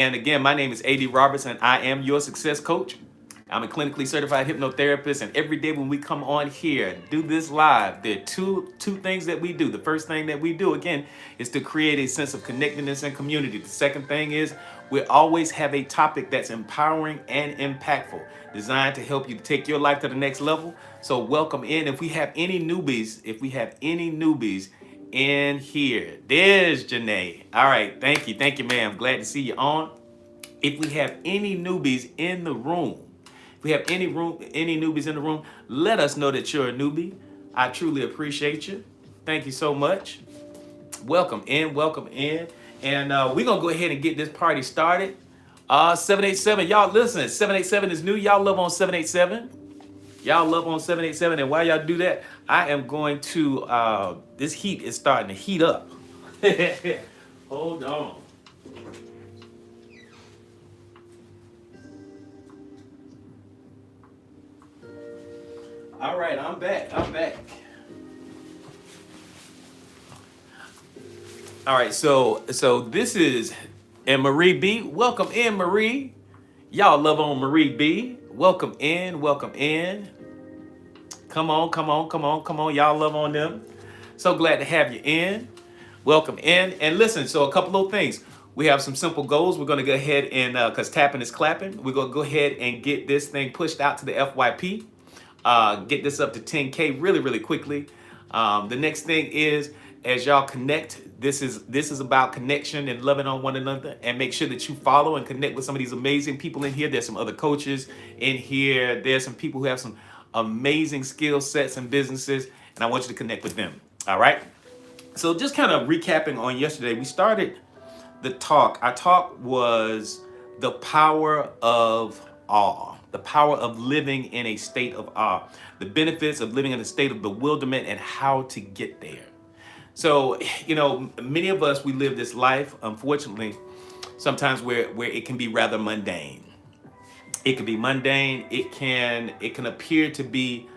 And again, my name is A.D. Roberts, and I am your success coach. I'm a clinically certified hypnotherapist, and every day when we come on here, do this live, there are two things that we do. The first thing that we do, again, is to create a sense of connectedness and community. The second thing is we always have a topic that's empowering and impactful, designed to help you to take your life to the next level. So welcome in. If we have any newbies in here, there's Janae. All right, thank you, ma'am. Glad to see you on. If we have any newbies in the room, if we have any newbies in the room, let us know that you're a newbie. I truly appreciate you. Thank you so much. Welcome in, welcome in. And we're going to go ahead and get this party started. 787, y'all listen, 787 is new. Y'all love on 787. Y'all love on 787. And while y'all do that, I am going to, this heat is starting to heat up. Hold on. All right, I'm back. All right, so this is and Marie B. Welcome in, Marie. Y'all love on Marie B. Welcome in, welcome in. Come on. Y'all love on them. So glad to have you in. Welcome in. And listen, so a couple of things. We have some simple goals. We're going to go ahead and, because tapping is clapping, we're going to go ahead and get this thing pushed out to the FYP. Get this up to 10K really quickly. The next thing is, as y'all connect, this is about connection and loving on one another, and make sure that you follow and connect with some of these amazing people in here. There's some other coaches in here. There's some people who have some amazing skill sets and businesses, and I want you to connect with them. All right. So just kind of recapping on yesterday, we started the talk. Our talk was the power of awe, the power of living in a state of awe, the benefits of living in a state of bewilderment, and how to get there. So, many of us, we live this life, unfortunately, sometimes where it can be rather mundane. It can be mundane. It can appear to be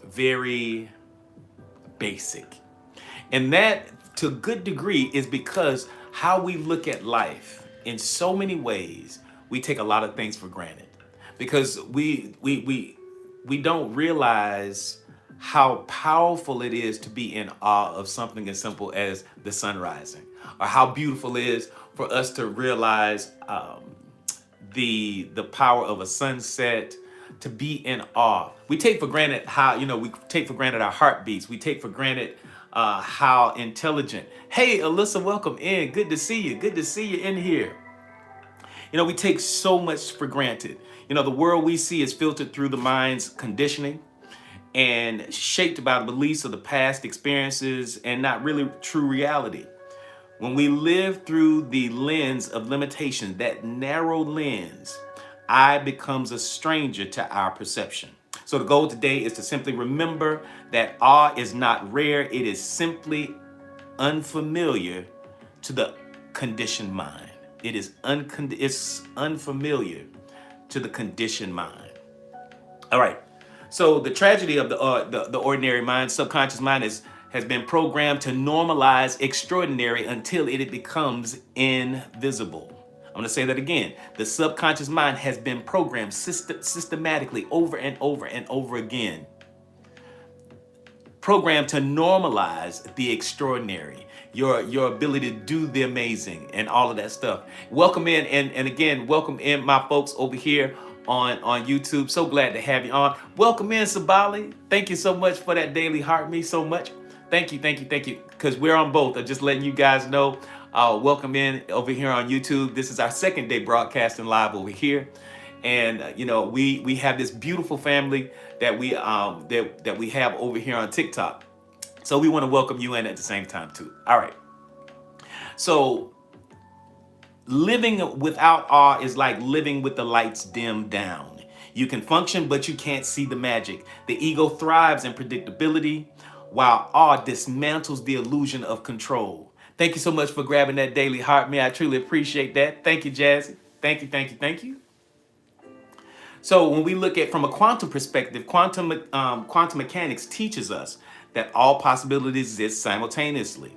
very basic. And that, to a good degree, is because how we look at life in so many ways, we take a lot of things for granted because we don't realize how powerful it is to be in awe of something as simple as the sun rising, or how beautiful it is for us to realize the power of a sunset, to be in awe. We take for granted we take for granted our heartbeats. We take for granted how intelligent. Hey, Alyssa, welcome in. Good to see you. Good to see you in here. We take so much for granted. The world we see is filtered through the mind's conditioning and shaped by the beliefs of the past experiences and not really true reality. When we live through the lens of limitation, that narrow lens, I becomes a stranger to our perception. So the goal today is to simply remember that awe is not rare. It is simply unfamiliar to the conditioned mind. It's unfamiliar to the conditioned mind. All right. So the tragedy of the ordinary mind, subconscious mind, has been programmed to normalize extraordinary until it becomes invisible. I'm going to say that again. The subconscious mind has been programmed systematically over and over again. Programmed to normalize the extraordinary, your ability to do the amazing and all of that stuff. Welcome in, and again, welcome in my folks over here on YouTube. So glad to have you on. Welcome in, Sabali. Thank you so much for that daily heart me so much. Thank you. Because we're on both. I'm just letting you guys know. Welcome in over here on YouTube. This is our second day broadcasting live over here. And we have this beautiful family that we have over here on TikTok. So we want to welcome you in at the same time too. All right. So living without awe is like living with the lights dimmed down. You can function, but you can't see the magic. The ego thrives in predictability, while awe dismantles the illusion of control. Thank you so much for grabbing that daily heart me. I truly appreciate that. Thank you, Jazzy. Thank you. So when we look at from a quantum perspective, quantum mechanics teaches us that all possibilities exist simultaneously.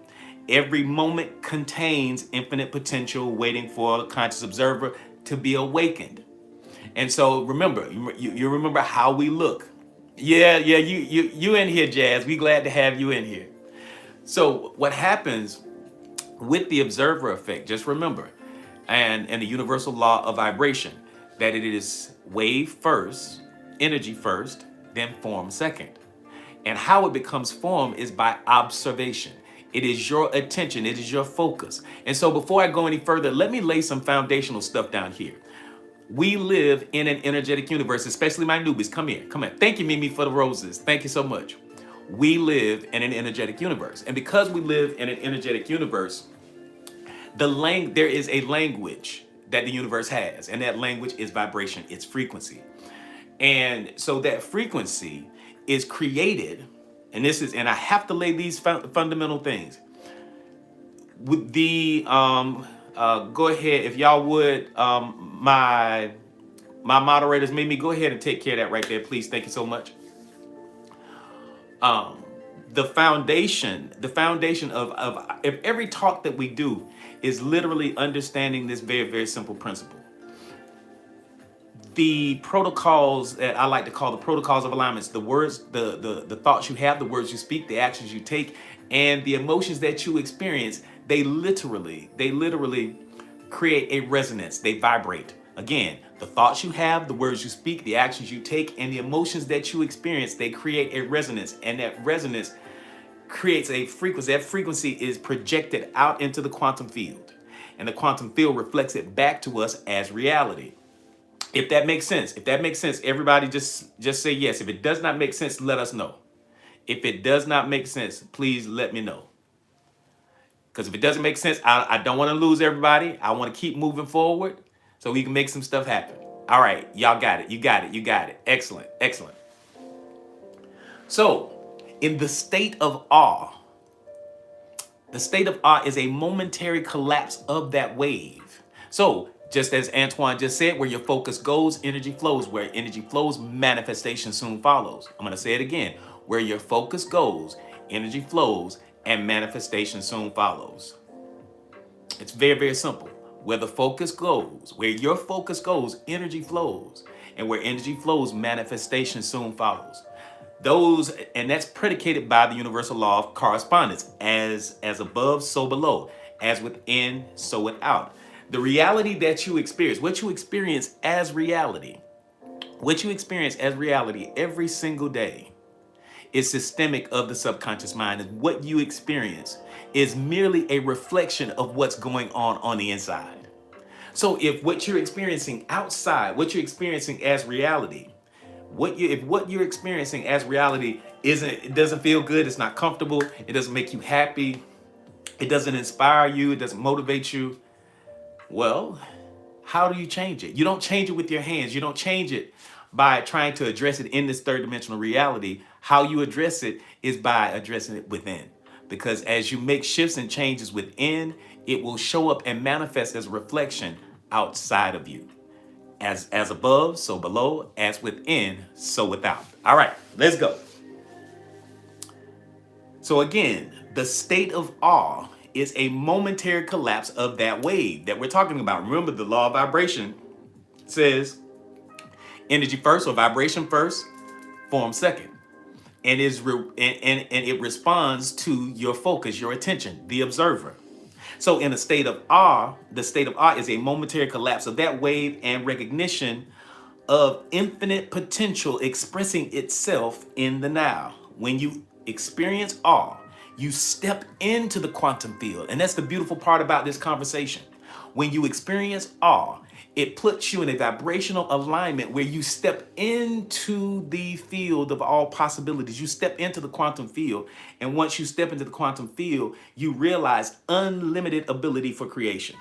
Every moment contains infinite potential waiting for a conscious observer to be awakened. And so remember, you remember how we look. Yeah, yeah, you in here, Jazz. We glad to have you in here. So what happens with the observer effect, just remember, and the universal law of vibration, that it is wave first, energy first, then form second. And how it becomes form is by observation. It is your attention, it is your focus. And so before I go any further, let me lay some foundational stuff down here. We live in an energetic universe, especially my newbies. Come here, come here. Thank you, Mimi, for the roses. Thank you so much. We live in an energetic universe. And because we live in an energetic universe, there is a language that the universe has, and that language is vibration, it's frequency. And so that frequency is created, and I have to lay these fundamental things. With the go ahead, if y'all would, my moderators, Mimi, go ahead and take care of that right there, please. Thank you so much. The foundation of every talk that we do is literally understanding this very, very simple principle. The protocols that I like to call the protocols of alignments, the words, the thoughts you have, the words you speak, the actions you take, and the emotions that you experience, they literally create a resonance. They vibrate. Again, the thoughts you have, the words you speak, the actions you take, and the emotions that you experience, they create a resonance. And that resonance creates a frequency. That frequency is projected out into the quantum field. And the quantum field reflects it back to us as reality. If that makes sense, everybody just say yes. If it does not make sense, let us know. If it does not make sense, please let me know. Because if it doesn't make sense, I don't want to lose everybody. I want to keep moving forward so we can make some stuff happen. All right, y'all got it. You got it. Excellent. So, in the state of awe is a momentary collapse of that wave. So, just as Antoine just said, where your focus goes, energy flows. Where energy flows, manifestation soon follows. I'm going to say it again. Where your focus goes, energy flows, and manifestation soon follows. It's very, very simple. Where the focus goes, where your focus goes, energy flows. And where energy flows, manifestation soon follows. And that's predicated by the universal law of correspondence. As above, so below. As within, so without. The reality that you experience, what you experience as reality every single day is systemic of the subconscious mind. And what you experience is merely a reflection of what's going on the inside. So if what you're experiencing outside, what you're experiencing as reality, if what you're experiencing as reality it doesn't feel good, it's not comfortable, it doesn't make you happy, it doesn't inspire you, it doesn't motivate you, well, how do you change it? You don't change it with your hands. You don't change it by trying to address it in this third dimensional reality. How you address it is by addressing it within. Because as you make shifts and changes within, it will show up and manifest as a reflection outside of you. As above, so below, as within, so without. All right, let's go. So again, the state of awe is a momentary collapse of that wave that we're talking about. Remember, the law of vibration says energy first, or vibration first, form second. And it responds to your focus, your attention, the observer. So in a state of awe, the state of awe is a momentary collapse of that wave and recognition of infinite potential expressing itself in the now. When you experience awe, you step into the quantum field. And that's the beautiful part about this conversation. When you experience awe, it puts you in a vibrational alignment where you step into the field of all possibilities. You step into the quantum field. And once you step into the quantum field, you realize unlimited ability for creation.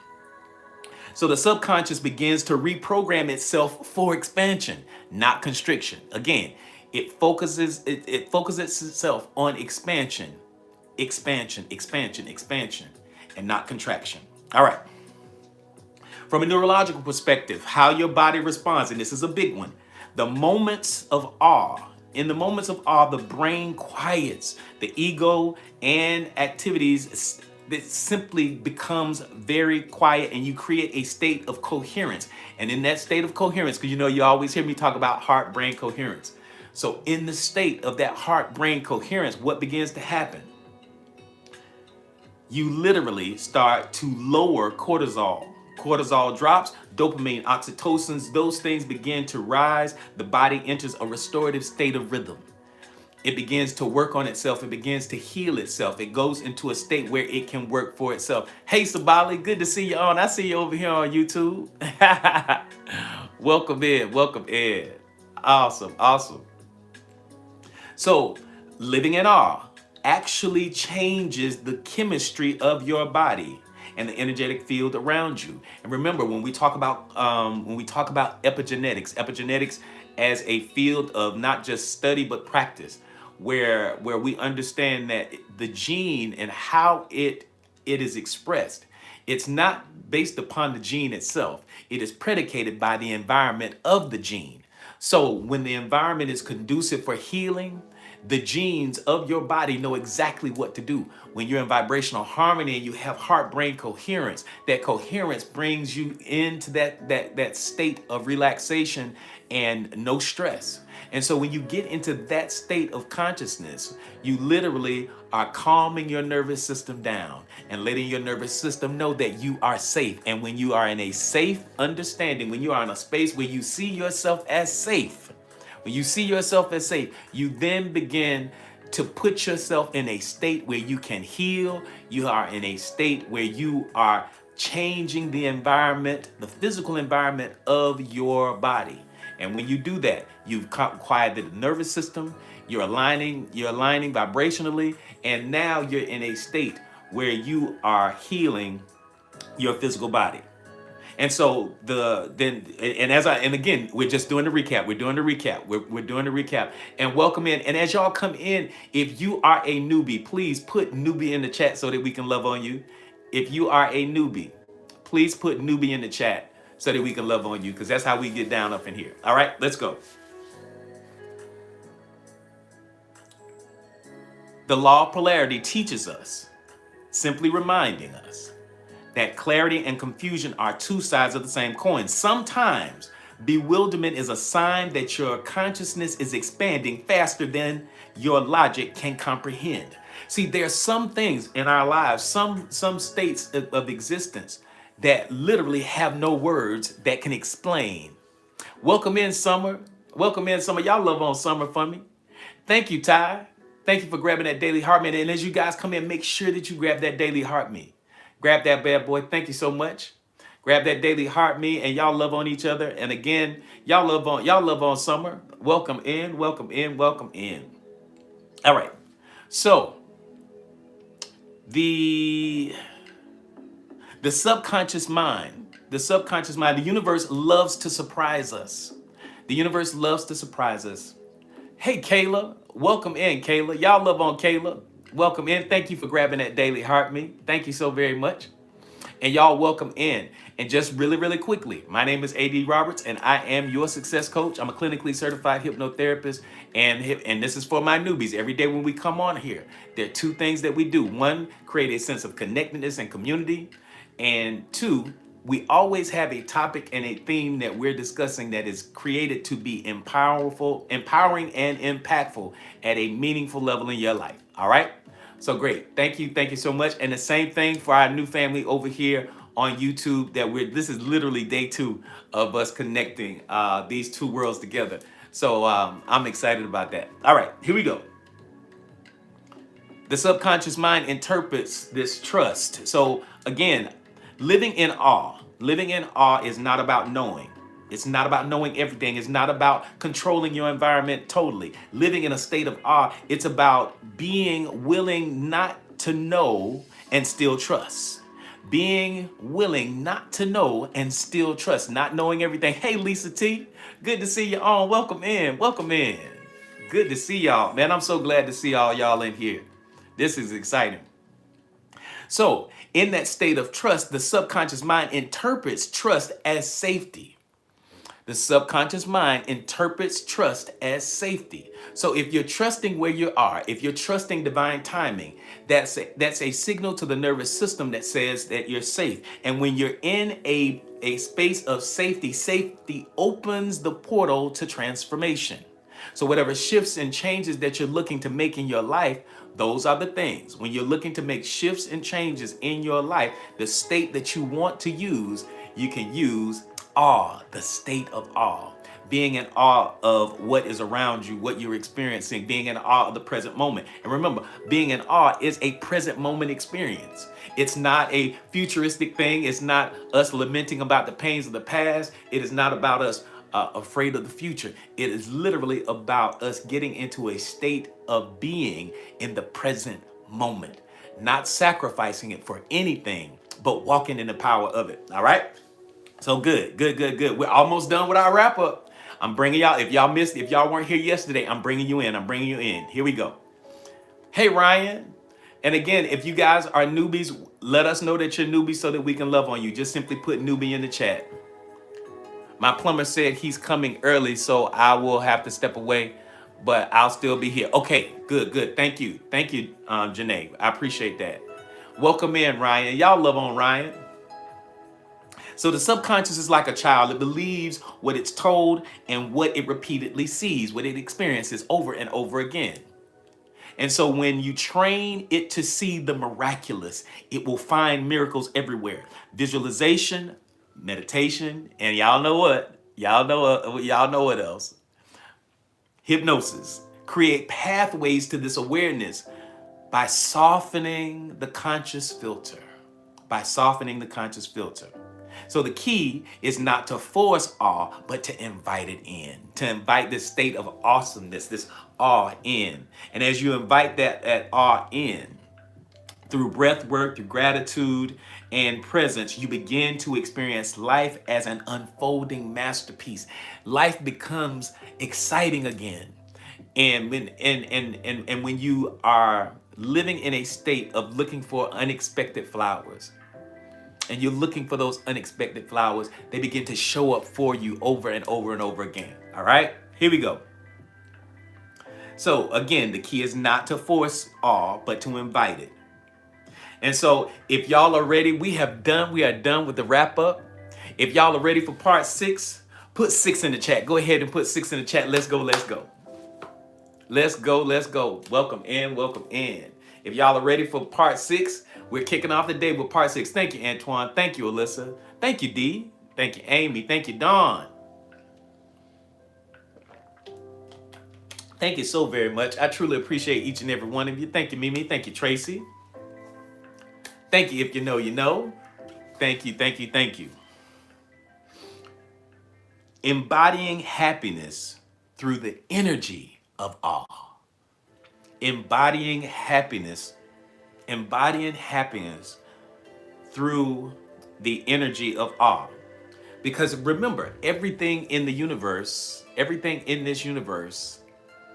So the subconscious begins to reprogram itself for expansion, not constriction. Again, it focuses itself on expansion, and not contraction. All right. From a neurological perspective, how your body responds, and this is a big one. In the moments of awe, the brain quiets. The ego and activities that simply becomes very quiet, and you create a state of coherence. And in that state of coherence, because you always hear me talk about heart brain coherence. So in the state of that heart brain coherence, what begins to happen? You literally start to lower cortisol. Cortisol drops, dopamine, oxytocins, those things begin to rise. The body enters a restorative state of rhythm. It begins to work on itself. It begins to heal itself. It goes into a state where it can work for itself. Hey, Sabali, good to see you on. I see you over here on YouTube. Welcome in. Welcome in. Awesome. Awesome. So, living in awe actually changes the chemistry of your body and the energetic field around you. And remember, when we talk about epigenetics as a field of not just study but practice, where we understand that the gene and how it is expressed, it's not based upon the gene itself. It is predicated by the environment of the gene. So when the environment is conducive for healing, the genes of your body know exactly what to do. When you're in vibrational harmony and you have heart brain coherence, that coherence brings you into that state of relaxation and no stress. And so when you get into that state of consciousness, you literally are calming your nervous system down and letting your nervous system know that you are safe. And when you are in a safe understanding, when you are in a space where you see yourself as safe, when you see yourself as safe, you then begin to put yourself in a state where you can heal. You are in a state where you are changing the environment, the physical environment of your body. And when you do that, you've quieted the nervous system, you're aligning vibrationally, and now you're in a state where you are healing your physical body. And so and again, we're just doing the recap. We're doing the recap. We're doing the recap. And welcome in. And as y'all come in, if you are a newbie, please put newbie in the chat so that we can love on you. If you are a newbie, please put newbie in the chat so that we can love on you, because that's how we get down up in here. All right, let's go. The law of polarity teaches us, simply reminding us that clarity and confusion are two sides of the same coin. Sometimes bewilderment is a sign that your consciousness is expanding faster than your logic can comprehend. See, there's some things in our lives, some states of existence that literally have no words that can explain. Welcome in, Summer. Welcome in, Summer. Y'all love on Summer for me. Thank you, Ty. Thank you for grabbing that daily heart meter. And as you guys come in, make sure that you grab that daily heart meter. Grab that bad boy. Thank you so much. Grab that daily heart me, and y'all love on each other. And again, y'all love on Summer. Welcome in, welcome in, welcome in. All right. So the subconscious mind, the universe loves to surprise us. The universe loves to surprise us. Hey, Kayla, welcome in, Kayla. Y'all love on Kayla. Welcome in. Thank you for grabbing that daily heart me. Thank you so very much. And y'all welcome in. And just really, really quickly, my name is A.D. Roberts, and I am your success coach. I'm a clinically certified hypnotherapist, and this is for my newbies. Every day when we come on here, there are two things that we do. One, create a sense of connectedness and community. And two, we always have a topic and a theme that we're discussing that is created to be empowering and impactful at a meaningful level in your life. All right? So great. Thank you so much. And the same thing for our new family over here on YouTube. This is literally day 2 of us connecting these two worlds together. So I'm excited about that. All right, here we go. The subconscious mind interprets this trust. So again, living in awe is not about knowing. It's not about knowing everything. It's not about controlling your environment totally. Living in a state of awe, it's about being willing not to know and still trust. Being willing not to know and still trust. Not knowing everything. Hey, Lisa T, good to see you on. Welcome in. Welcome in. Good to see y'all. Man, I'm so glad to see all y'all in here. This is exciting. So, in that state of trust, the subconscious mind interprets trust as safety. The subconscious mind interprets trust as safety. So if you're trusting where you are, if you're trusting divine timing, that's a signal to the nervous system that says that you're safe. And when you're in a space of safety, safety opens the portal to transformation. So whatever shifts and changes that you're looking to make in your life, those are the things. When you're looking to make shifts and changes in your life, the state that you want to use, you can use awe, the state of awe. Being in awe of what is around you, what you're experiencing, being in awe of the present moment. And remember, being in awe is a present moment experience. It's not a futuristic thing. It's not us lamenting about the pains of the past. It is not about us afraid of the future. It is literally about us getting into a state of being in the present moment, not sacrificing it for anything, but walking in the power of it. All right. So good, good, good, good. We're almost done with our wrap up. I'm bringing y'all, if y'all weren't here yesterday, I'm bringing you in. I'm bringing you in. Here we go. Hey, Ryan. And again, if you guys are newbies, let us know that you're newbies so that we can love on you. Just simply put newbie in the chat. My plumber said he's coming early, so I will have to step away, but I'll still be here. Okay, good, good. Thank you. Thank you, Janae. I appreciate that. Welcome in, Ryan. Y'all love on Ryan. So the subconscious is like a child. It believes what it's told and what it repeatedly sees, what it experiences over and over again. And so when you train it to see the miraculous, it will find miracles everywhere. Visualization, meditation, and y'all know what? Y'all know what else? Hypnosis. Create pathways to this awareness by softening the conscious filter. By softening the conscious filter. So the key is not to force awe, but to invite it in, to invite this state of awesomeness, this awe in. And as you invite that awe in, through breath work, through gratitude and presence, you begin to experience life as an unfolding masterpiece. Life becomes exciting again. And when you are living in a state of looking for unexpected flowers, and you're looking for those unexpected flowers, they begin to show up for you over and over and over again. All right, here we go. So again, the key is not to force awe, but to invite it. And so if y'all are ready, we are done with the wrap up. If y'all are ready for part 6, put 6 in the chat. Go ahead and put 6 in the chat. Let's go, let's go. Let's go, let's go. Welcome in, welcome in. If y'all are ready for part 6, we're kicking off the day with part 6. Thank you, Antoine. Thank you, Alyssa. Thank you, Dee. Thank you, Amy. Thank you, Dawn. Thank you so very much. I truly appreciate each and every one of you. Thank you, Mimi. Thank you, Tracy. Thank you, if you know, you know. Thank you, thank you, thank you. Embodying happiness through the energy of awe. Embodying happiness through the energy of awe. Because remember, everything in the universe, everything in this universe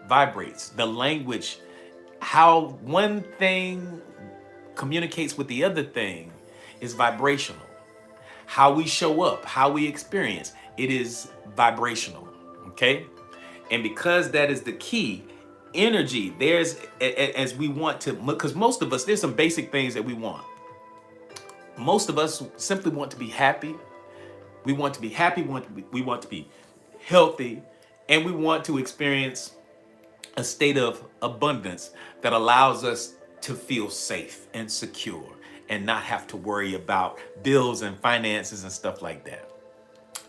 vibrates. The language, how one thing communicates with the other thing is vibrational. How we show up, how we experience, it is vibrational, okay? And because that is the key, energy, there's, as we want to, because most of us, there's some basic things that we want. Most of us simply want to be happy. We want to be happy, we want to be healthy, and we want to experience a state of abundance that allows us to feel safe and secure and not have to worry about bills and finances and stuff like that.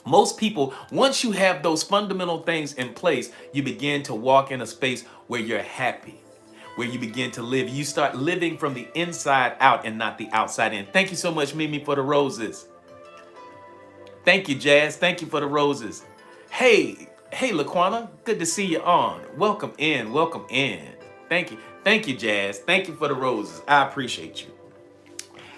Most people, once you have those fundamental things in place, you begin to walk in a space where you're happy, where you begin to live. You start living from the inside out and not the outside in. Thank you so much, Mimi, for the roses. Thank you, Jazz. Thank you for the roses. Hey, Laquana, good to see you on. Welcome in, welcome in. Thank you. Thank you, Jazz. Thank you for the roses. I appreciate you.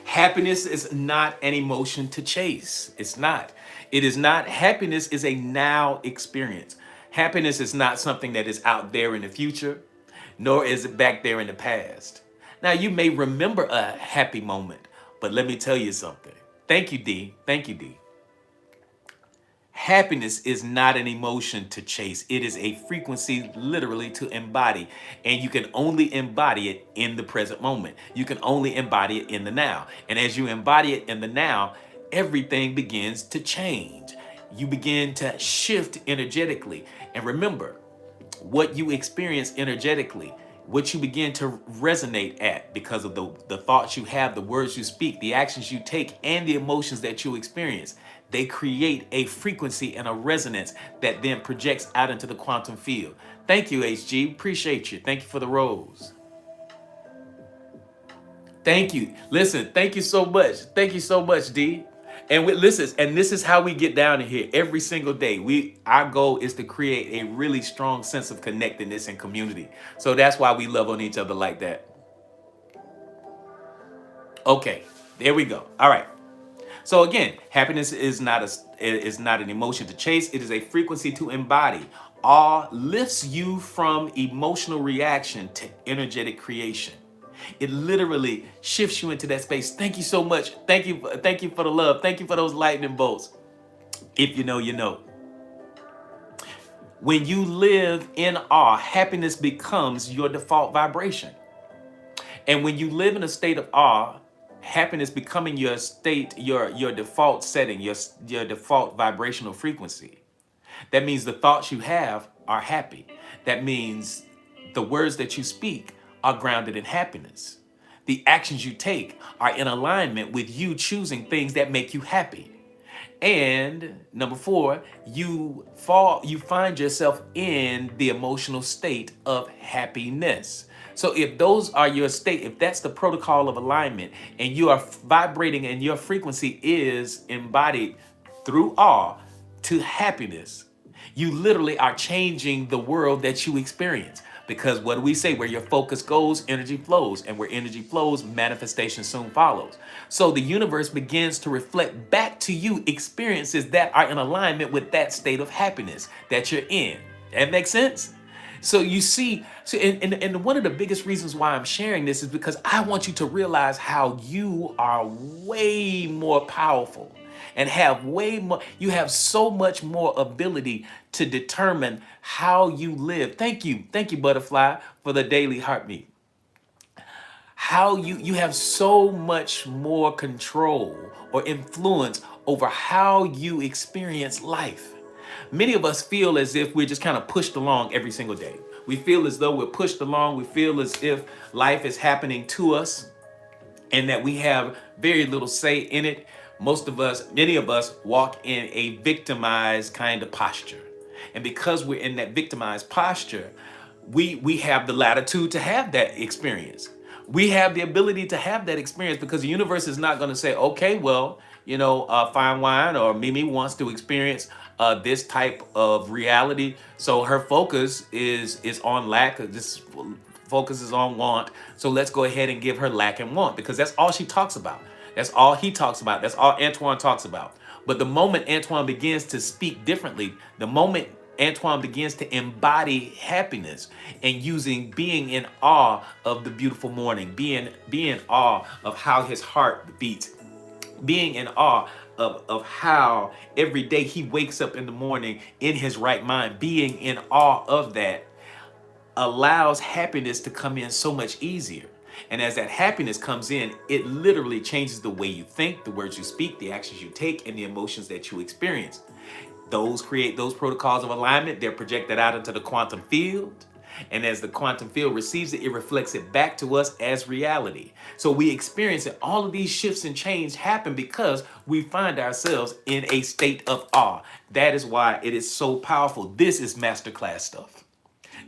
Happiness is not an emotion to chase. It's not. It is not. Happiness is a now experience. Happiness is not something that is out there in the future, nor is it back there in the past. Now, you may remember a happy moment, but let me tell you something. Thank you, Dee. Thank you, Dee. Happiness is not an emotion to chase. It is a frequency literally to embody. And you can only embody it in the present moment. You can only embody it in the now. And as you embody it in the now, everything begins to change. You begin to shift energetically. And remember, what you experience energetically, what you begin to resonate at because of the thoughts you have, the words you speak, the actions you take, and the emotions that you experience. They create a frequency and a resonance that then projects out into the quantum field. Thank you, HG. Appreciate you. Thank you for the rose. Thank you. Listen, thank you so much. Thank you so much, D. And listen, and this is how we get down in here every single day. Our goal is to create a really strong sense of connectedness and community. So that's why we love on each other like that. Okay, there we go. All right. So again, happiness is not an emotion to chase. It is a frequency to embody. Awe lifts you from emotional reaction to energetic creation. It literally shifts you into that space. Thank you so much. Thank you for the love. Thank you for those lightning bolts. If you know, you know. When you live in awe, happiness becomes your default vibration. And when you live in a state of awe, happiness becoming your state, your default setting, your default vibrational frequency. That means the thoughts you have are happy. That means the words that you speak are grounded in happiness. The actions you take are in alignment with you choosing things that make you happy. And number four, you find yourself in the emotional state of happiness. So if those are your state, if that's the protocol of alignment and you are vibrating and your frequency is embodied through awe to happiness, you literally are changing the world that you experience. Because what do we say? Where your focus goes, energy flows. And where energy flows, manifestation soon follows. So the universe begins to reflect back to you experiences that are in alignment with that state of happiness that you're in. That makes sense? So you see, and one of the biggest reasons why I'm sharing this is because I want you to realize how you are way more powerful and have way more, you have so much more ability to determine how you live. Thank you, Butterfly, for the daily heartbeat. How you have so much more control or influence over how you experience life. Many of us feel as if we're just kind of pushed along every single day. We feel as though we're pushed along. We feel as if life is happening to us and that we have very little say in it. Many of us walk in a victimized kind of posture. And because we're in that victimized posture, we have the latitude to have that experience. We have the ability to have that experience because the universe is not going to say, okay, well, Fine Wine or Mimi wants to experience this type of reality. So her focus is on lack. This focus is on want. So let's go ahead and give her lack and want because that's all she talks about. That's all he talks about. That's all Antoine talks about. But the moment Antoine begins to speak differently, the moment Antoine begins to embody happiness and being in awe of the beautiful morning, being in awe of how his heart beats, being in awe of how every day he wakes up in the morning in his right mind, being in awe of that allows happiness to come in so much easier. And as that happiness comes in, it literally changes the way you think, the words you speak, the actions you take, and the emotions that you experience. Those create those protocols of alignment. They're projected out into the quantum field. And as the quantum field receives it, it reflects it back to us as reality. So we experience it. All of these shifts and change happen because we find ourselves in a state of awe. That is why it is so powerful. This is masterclass stuff.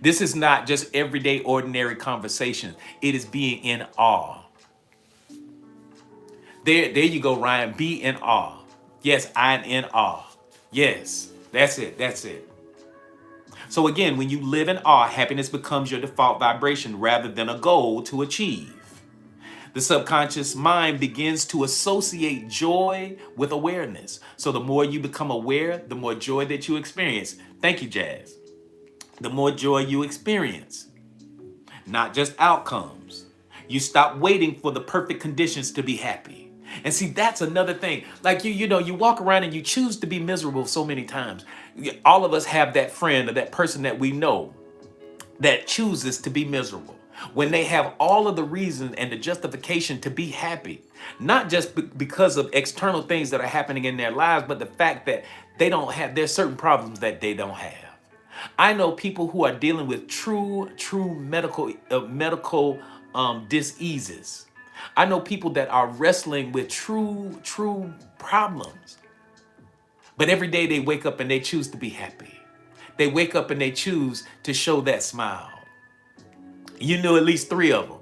This is not just everyday, ordinary conversation. It is being in awe. There you go, Ryan. Be in awe. Yes, I'm in awe. Yes, that's it. That's it. So again, when you live in awe, happiness becomes your default vibration rather than a goal to achieve. The subconscious mind begins to associate joy with awareness. So the more you become aware, the more joy that you experience. Thank you, Jazz. The more joy you experience, not just outcomes. You stop waiting for the perfect conditions to be happy. And see, that's another thing. Like you know, you walk around and you choose to be miserable so many times. All of us have that friend or that person that we know that chooses to be miserable when they have all of the reason and the justification to be happy, not just because of external things that are happening in their lives, but the fact that there's certain problems that they don't have. I know people who are dealing with true medical diseases. I know people that are wrestling with true problems. But every day they wake up and they choose to be happy. They wake up and they choose to show that smile. You knew at least three of them.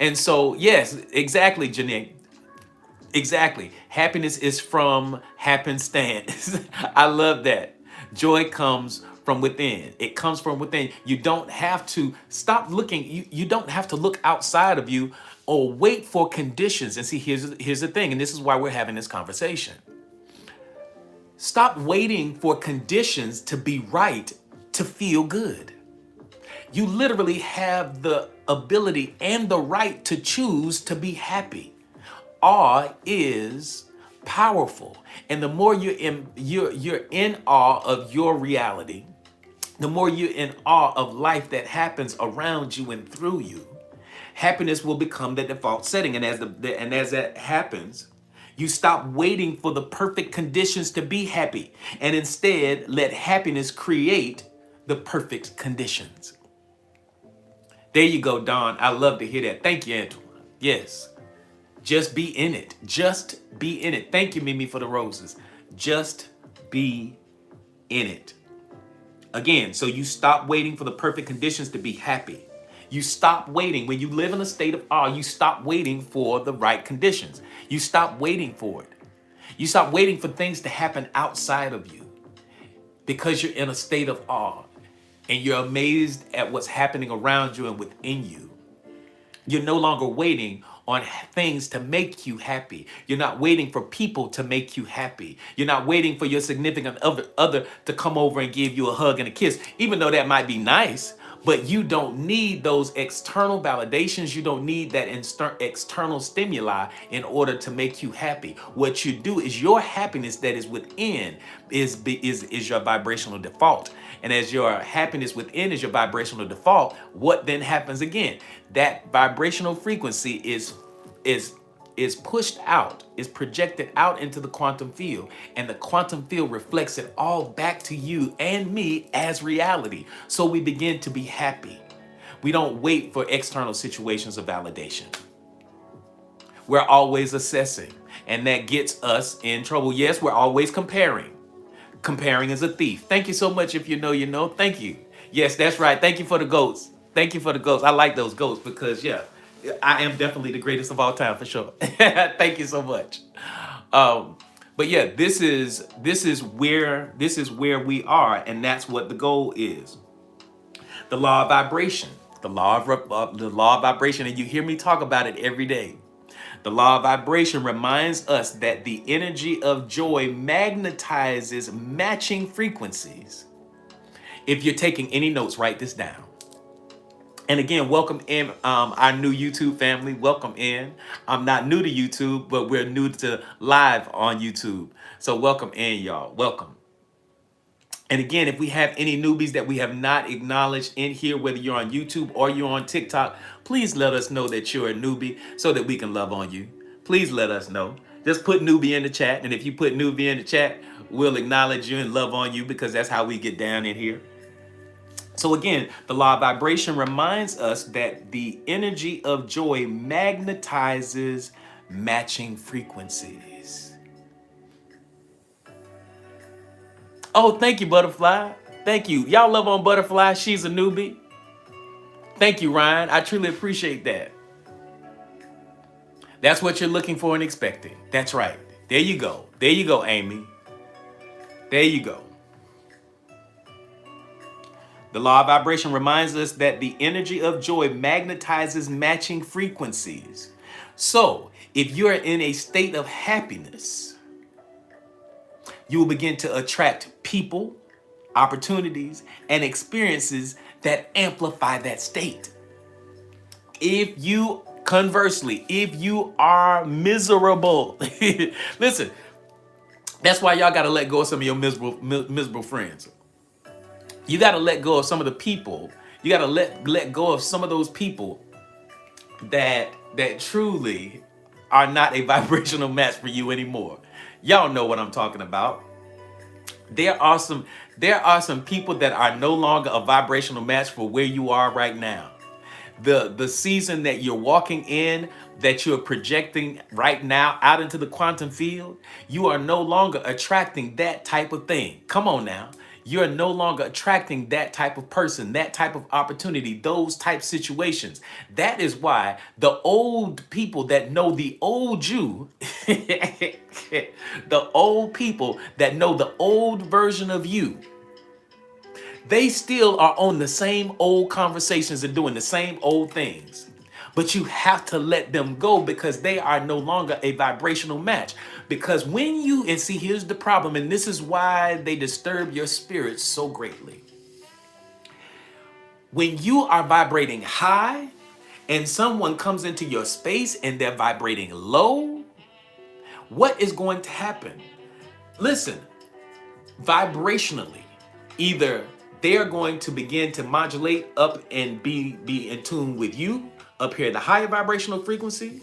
And so, yes, exactly, Janae. Exactly. Happiness is from happenstance. I love that. Joy comes from within. It comes from within. You don't have to stop looking. You don't have to look outside of you or wait for conditions. And see, here's the thing, and this is why we're having this conversation. Stop waiting for conditions to be right to feel good. You literally have the ability and the right to choose to be happy. Awe is powerful. And the more you're in awe of your reality, the more you're in awe of life that happens around you and through you, happiness will become the default setting. And as that happens, you stop waiting for the perfect conditions to be happy and instead let happiness create the perfect conditions. There you go, Don. I love to hear that. Thank you, Antoine. Yes. Just be in it. Just be in it. Thank you, Mimi, for the roses. Just be in it. Again, so you stop waiting for the perfect conditions to be happy. You stop waiting. When you live in a state of awe, you stop waiting for the right conditions. You stop waiting for it. You stop waiting for things to happen outside of you because you're in a state of awe and you're amazed at what's happening around you and within you. You're no longer waiting on things to make you happy. You're not waiting for people to make you happy. You're not waiting for your significant other to come over and give you a hug and a kiss, even though that might be nice. But you don't need those external validations. You don't need that external stimuli in order to make you happy. What you do is your happiness that is within is your vibrational default. And as your happiness within is your vibrational default, what then happens again? That vibrational frequency is pushed out, is projected out into the quantum field, and the quantum field reflects it all back to you and me as reality. So we begin to be happy. We don't wait for external situations of validation. We're always assessing, and that gets us in trouble. Yes, we're always comparing. Comparing is a thief. Thank you so much. If you know, you know. Thank you. Yes, that's right. Thank you for the goats. Thank you for the goats. I like those goats because, yeah, I am definitely the greatest of all time for sure. Thank you so much. But yeah, this is where we are, and that's what the goal is. The law of vibration, the law of vibration, and you hear me talk about it every day. The law of vibration reminds us that the energy of joy magnetizes matching frequencies. If you're taking any notes, write this down. And again, welcome in our new YouTube family. Welcome in. I'm not new to YouTube, but we're new to live on YouTube. So welcome in, y'all. Welcome. And again, if we have any newbies that we have not acknowledged in here, whether you're on YouTube or you're on TikTok, please let us know that you're a newbie so that we can love on you. Please let us know. Just put newbie in the chat. And if you put newbie in the chat, we'll acknowledge you and love on you because that's how we get down in here. So again, the law of vibration reminds us that the energy of joy magnetizes matching frequencies. Oh, thank you, Butterfly. Thank you. Y'all love on Butterfly. She's a newbie. Thank you, Ryan. I truly appreciate that. That's what you're looking for and expecting. That's right. There you go. There you go, Amy. There you go. The law of vibration reminds us that the energy of joy magnetizes matching frequencies. So, if you're in a state of happiness, you will begin to attract people, opportunities, and experiences that amplify that state. If you Conversely, if you are miserable, listen, that's why y'all got to let go of some of your miserable friends. You got to let go of some of the people. You got to let go of some of those people that truly are not a vibrational match for you anymore. Y'all know what I'm talking about. There are some people that are no longer a vibrational match for where you are right now. The season that you're walking in, that you're projecting right now out into the quantum field, you are no longer attracting that type of thing. Come on now. You're no longer attracting that type of person, that type of opportunity, those type situations. That is why the old people that know the old you, the old people that know the old version of you, they still are on the same old conversations and doing the same old things. But you have to let them go because they are no longer a vibrational match. Because when you, and see, here's the problem, and this is why they disturb your spirit so greatly. When you are vibrating high and someone comes into your space and they're vibrating low, what is going to happen? Listen, vibrationally, either they're going to begin to modulate up and be in tune with you up here at the higher vibrational frequency,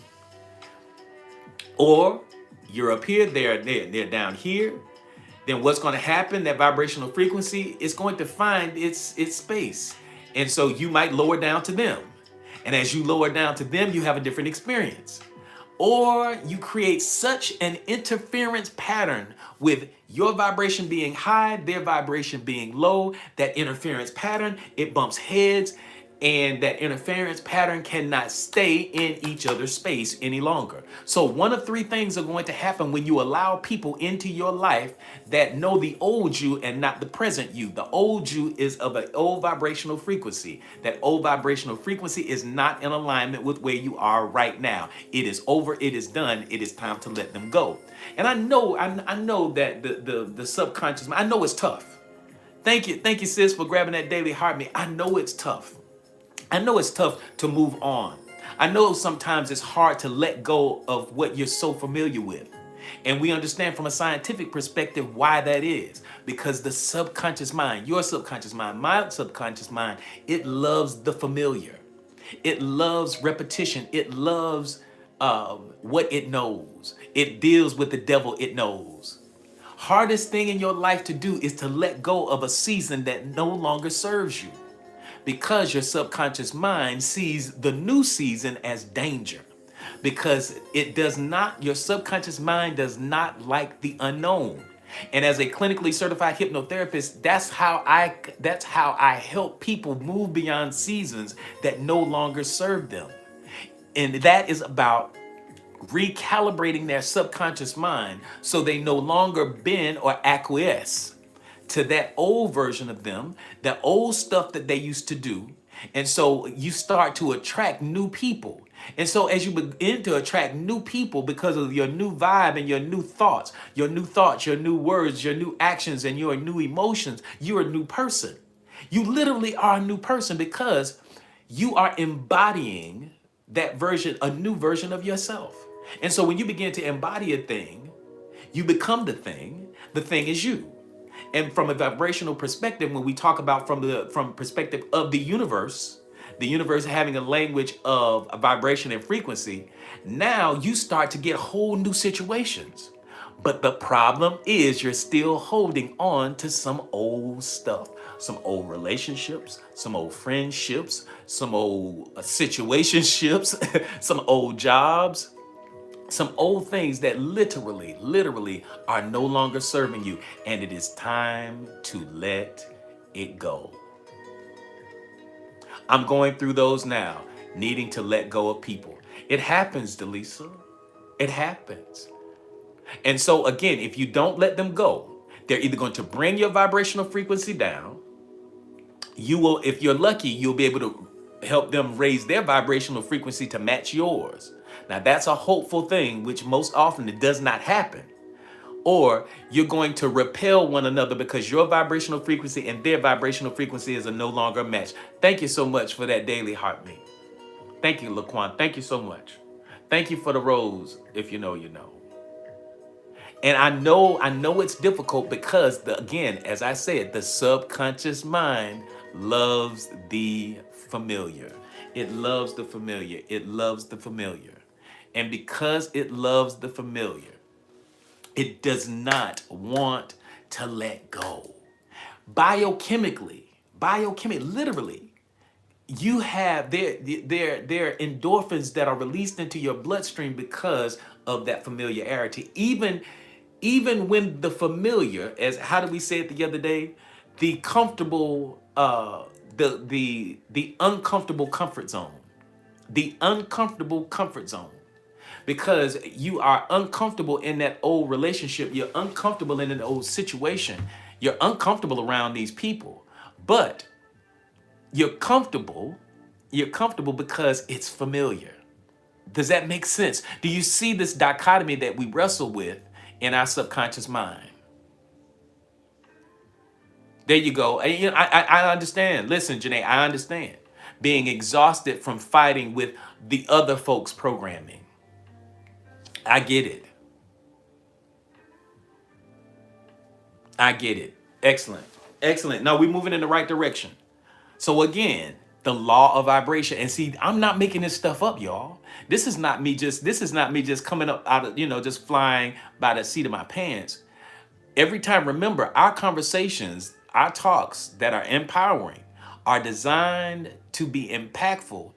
or you're up here, they're down here. Then what's going to happen? That vibrational frequency is going to find its space, and so you might lower down to them. And as you lower down to them, you have a different experience. Or you create such an interference pattern with your vibration being high, their vibration being low, that interference pattern, it bumps heads, and that interference pattern cannot stay in each other's space any longer. So one of three things are going to happen when you allow people into your life that know the old you and not the present you. The old you is of an old vibrational frequency. That old vibrational frequency is not in alignment with where you are right now. It is over, it is done, it is time to let them go. And I know that the subconscious, I know it's tough. Thank you, sis, for grabbing that daily heartbeat. I know it's tough. I know it's tough to move on. I know sometimes it's hard to let go of what you're so familiar with. And we understand from a scientific perspective why that is. Because the subconscious mind, your subconscious mind, my subconscious mind, it loves the familiar. It loves repetition. It loves what it knows. It deals with the devil it knows. Hardest thing in your life to do is to let go of a season that no longer serves you, because your subconscious mind sees the new season as danger, because your subconscious mind does not like the unknown. And as a clinically certified hypnotherapist, that's how I help people move beyond seasons that no longer serve them. And that is about recalibrating their subconscious mind so they no longer bend or acquiesce to that old version of them, that old stuff that they used to do. And so you start to attract new people. And so as you begin to attract new people because of your new vibe and your new thoughts, your new words, your new actions, and your new emotions, you're a new person. You literally are a new person because you are embodying that version, a new version of yourself. And so when you begin to embody a thing, you become the thing. The thing is you. And from a vibrational perspective, when we talk about from perspective of the universe having a language of a vibration and frequency, now you start to get whole new situations. But the problem is you're still holding on to some old stuff, some old relationships, some old friendships, some old situationships, some old jobs, some old things that literally are no longer serving you. And it is time to let it go. I'm going through those now, needing to let go of people. It happens, Delisa. It happens. And so again, if you don't let them go, they're either going to bring your vibrational frequency down. You will, if you're lucky, you'll be able to help them raise their vibrational frequency to match yours. Now that's a hopeful thing, which most often it does not happen. Or you're going to repel one another because your vibrational frequency and their vibrational frequency is no longer a match. Thank you so much for that daily heartbeat. Thank you, Laquan. Thank you so much. Thank you for the rose. If you know, you know. And I know it's difficult because again, as I said, the subconscious mind loves the familiar. It loves the familiar. It loves the familiar. And because it loves the familiar, it does not want to let go. Biochemically, literally, you have their endorphins that are released into your bloodstream because of that familiarity. Even when the familiar, as how did we say it the other day, the comfortable, the uncomfortable comfort zone, the uncomfortable comfort zone, because you are uncomfortable in that old relationship, you're uncomfortable in an old situation, you're uncomfortable around these people, but you're comfortable. You're comfortable because it's familiar. Does that make sense? Do you see this dichotomy that we wrestle with in our subconscious mind? There you go. And, you know, I understand. Listen, Janae, I understand being exhausted from fighting with the other folks' programming. I get it. I get it. Excellent. Excellent. No, we're moving in the right direction. So again, the law of vibration. And see, I'm not making this stuff up, y'all. This is not me just coming up out of, just flying by the seat of my pants. Every time, remember, our conversations, our talks that are empowering are designed to be impactful.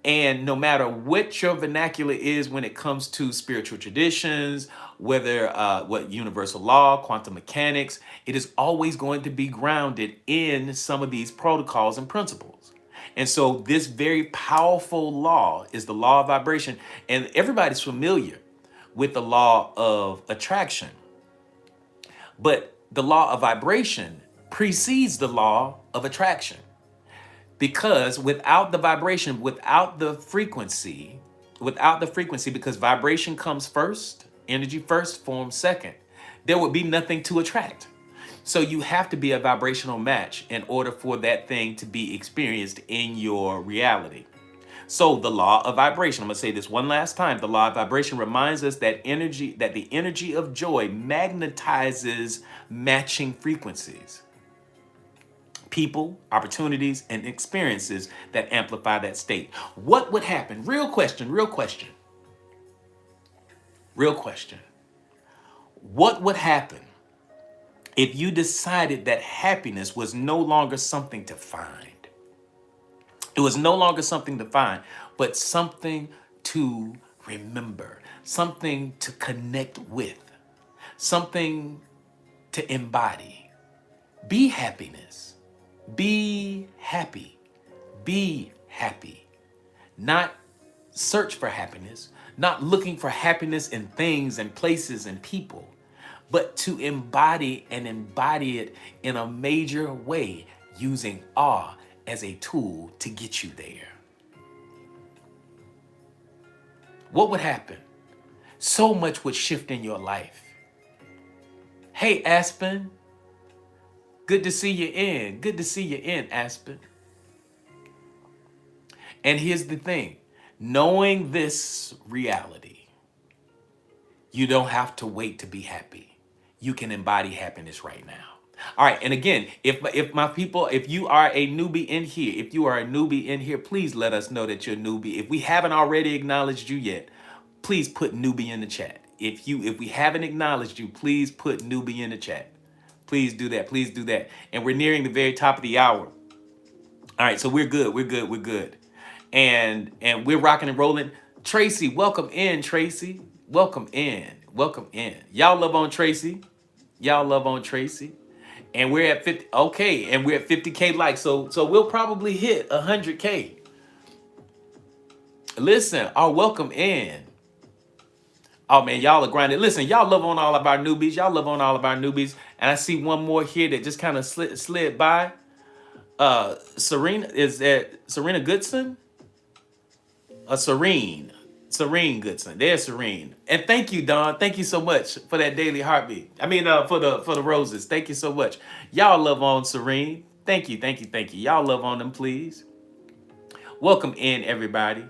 And no matter what your vernacular is when it comes to spiritual traditions, whether what universal law, quantum mechanics, it is always going to be grounded in some of these protocols and principles. And so this very powerful law is the law of vibration. And everybody's familiar with the law of attraction. But the law of vibration precedes the law of attraction. Because without the vibration, without the frequency, because vibration comes first, energy first, form second, there would be nothing to attract. So you have to be a vibrational match in order for that thing to be experienced in your reality. So the law of vibration, I'm going to say this one last time. The law of vibration reminds us that the energy of joy magnetizes matching frequencies, people, opportunities, and experiences that amplify that state. What would happen? Real question, real question, real question. What would happen if you decided that happiness was no longer something to find? It was no longer something to find, but something to remember, something to connect with, something to embody. Be happiness. Be happy. Be happy. Not search for happiness, not looking for happiness in things and places and people, but to embody it in a major way, using awe as a tool to get you there. What would happen? So much would shift in your life. Hey, Aspen. Good to see you in. Good to see you in, Aspen. And here's the thing. Knowing this reality, you don't have to wait to be happy. You can embody happiness right now. All right. And again, if my people, if you are a newbie in here, please let us know that you're a newbie. If we haven't already acknowledged you yet, please put newbie in the chat. If we haven't acknowledged you, please put newbie in the chat. Please do that. Please do that. And we're nearing the very top of the hour. All right. So we're good. We're good. We're good. And we're rocking and rolling. Tracy, welcome in, Tracy. Welcome in. Welcome in. Y'all love on Tracy. Y'all love on Tracy. And we're at 50. Okay, and we're at 50K likes. So we'll probably hit 100K. Listen, welcome in. Oh man, y'all are grinding. Listen, y'all love on all of our newbies. Y'all love on all of our newbies. And I see one more here that just kind of slid by. Serena, is that Serena Goodson? Serene Goodson. There's Serene. And thank you, Don. Thank you so much for that daily heartbeat. I mean, for the roses. Thank you so much. Y'all love on Serene. Thank you, thank you, thank you. Y'all love on them, please. Welcome in, everybody.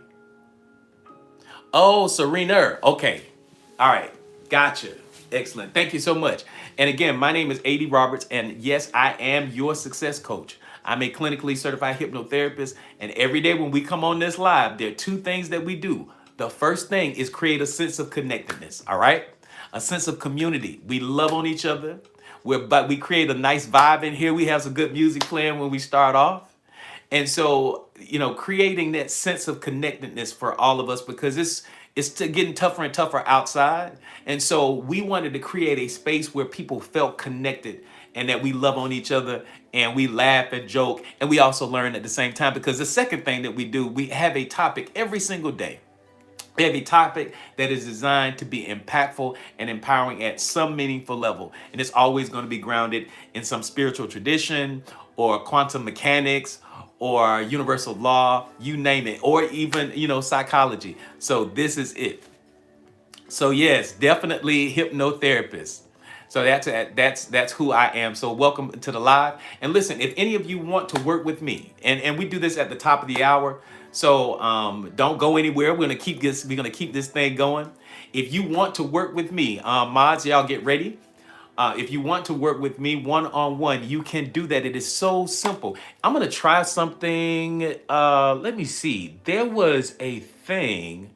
Oh, Serena. Okay. All right. Gotcha. Excellent. Thank you so much. And again, my name is AD Roberts, and yes, I am your success coach. I'm a clinically certified hypnotherapist, and every day when we come on this live, there are two things that we do. The first thing is create a sense of connectedness, all right? A sense of community. We love on each other. But we create a nice vibe in here. We have some good music playing when we start off. And so, creating that sense of connectedness for all of us because getting tougher and tougher outside. And so we wanted to create a space where people felt connected and that we love on each other and we laugh and joke and we also learn at the same time because the second thing that we do, we have a topic every single day. We have a topic that is designed to be impactful and empowering at some meaningful level. And it's always going to be grounded in some spiritual tradition or quantum mechanics or universal law, you name it, or even, psychology. So this is it. So yes, definitely hypnotherapist. So that's who I am. So welcome to the live. And listen, if any of you want to work with me, and we do this at the top of the hour, so don't go anywhere. We're gonna keep this thing going. If you want to work with me, mods, y'all get ready. If you want to work with me one-on-one, you can do that. It is so simple. I'm gonna try something. Let me see. There was a thing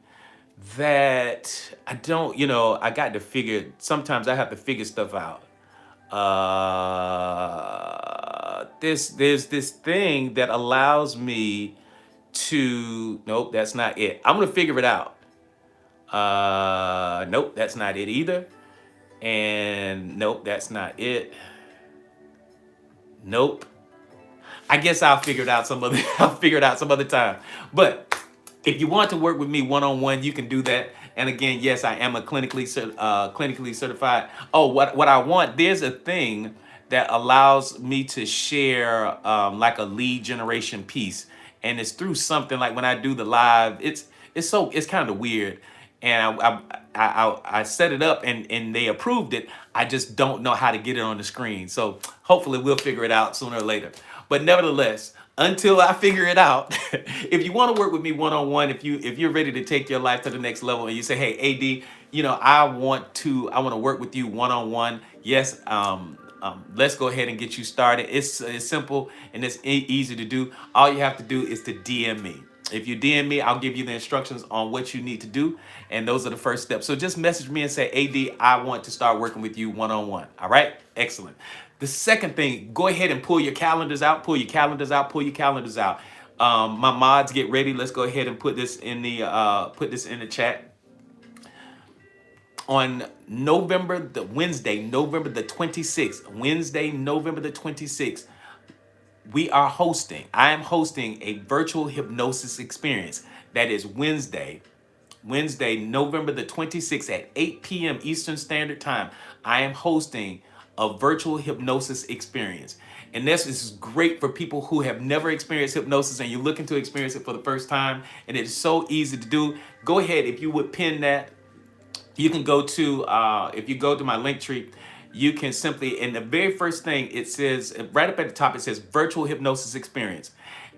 that I don't, I got to figure, sometimes I have to figure stuff out. There's this thing that allows me to, nope, that's not it. I'm gonna figure it out. Nope, that's not it either. And nope, that's not it. Nope. I guess I'll figure it out some other I'll figure it out some other time. But if you want to work with me one-on-one, you can do that. And again, yes, I am a clinically certified. Oh, what I want, there's a thing that allows me to share like a lead generation piece. And it's through something like when I do the live, it's kind of weird. And I set it up and they approved it. I just don't know how to get it on the screen. So hopefully we'll figure it out sooner or later. But nevertheless, until I figure it out, if you want to work with me one-on-one, if you're ready to take your life to the next level and you say, hey, AD, I want to work with you one-on-one. Yes, let's go ahead and get you started. It's simple and it's easy to do. All you have to do is to DM me. If you DM me, I'll give you the instructions on what you need to do. And those are the first steps. So just message me and say, AD, I want to start working with you one-on-one. All right? Excellent. The second thing, go ahead and pull your calendars out, pull your calendars out, pull your calendars out. My mods, get ready. Let's go ahead and put this in the chat. On Wednesday, November the 26th, I am hosting a virtual hypnosis experience. That is Wednesday, November the 26th at 8 p.m. Eastern Standard Time. I am hosting a virtual hypnosis experience. And this is great for people who have never experienced hypnosis and you're looking to experience it for the first time. And it's so easy to do. Go ahead, if you would pin that. You can go to, if you go to my link tree, you can simply, in the very first thing, it says, right up at the top, it says virtual hypnosis experience.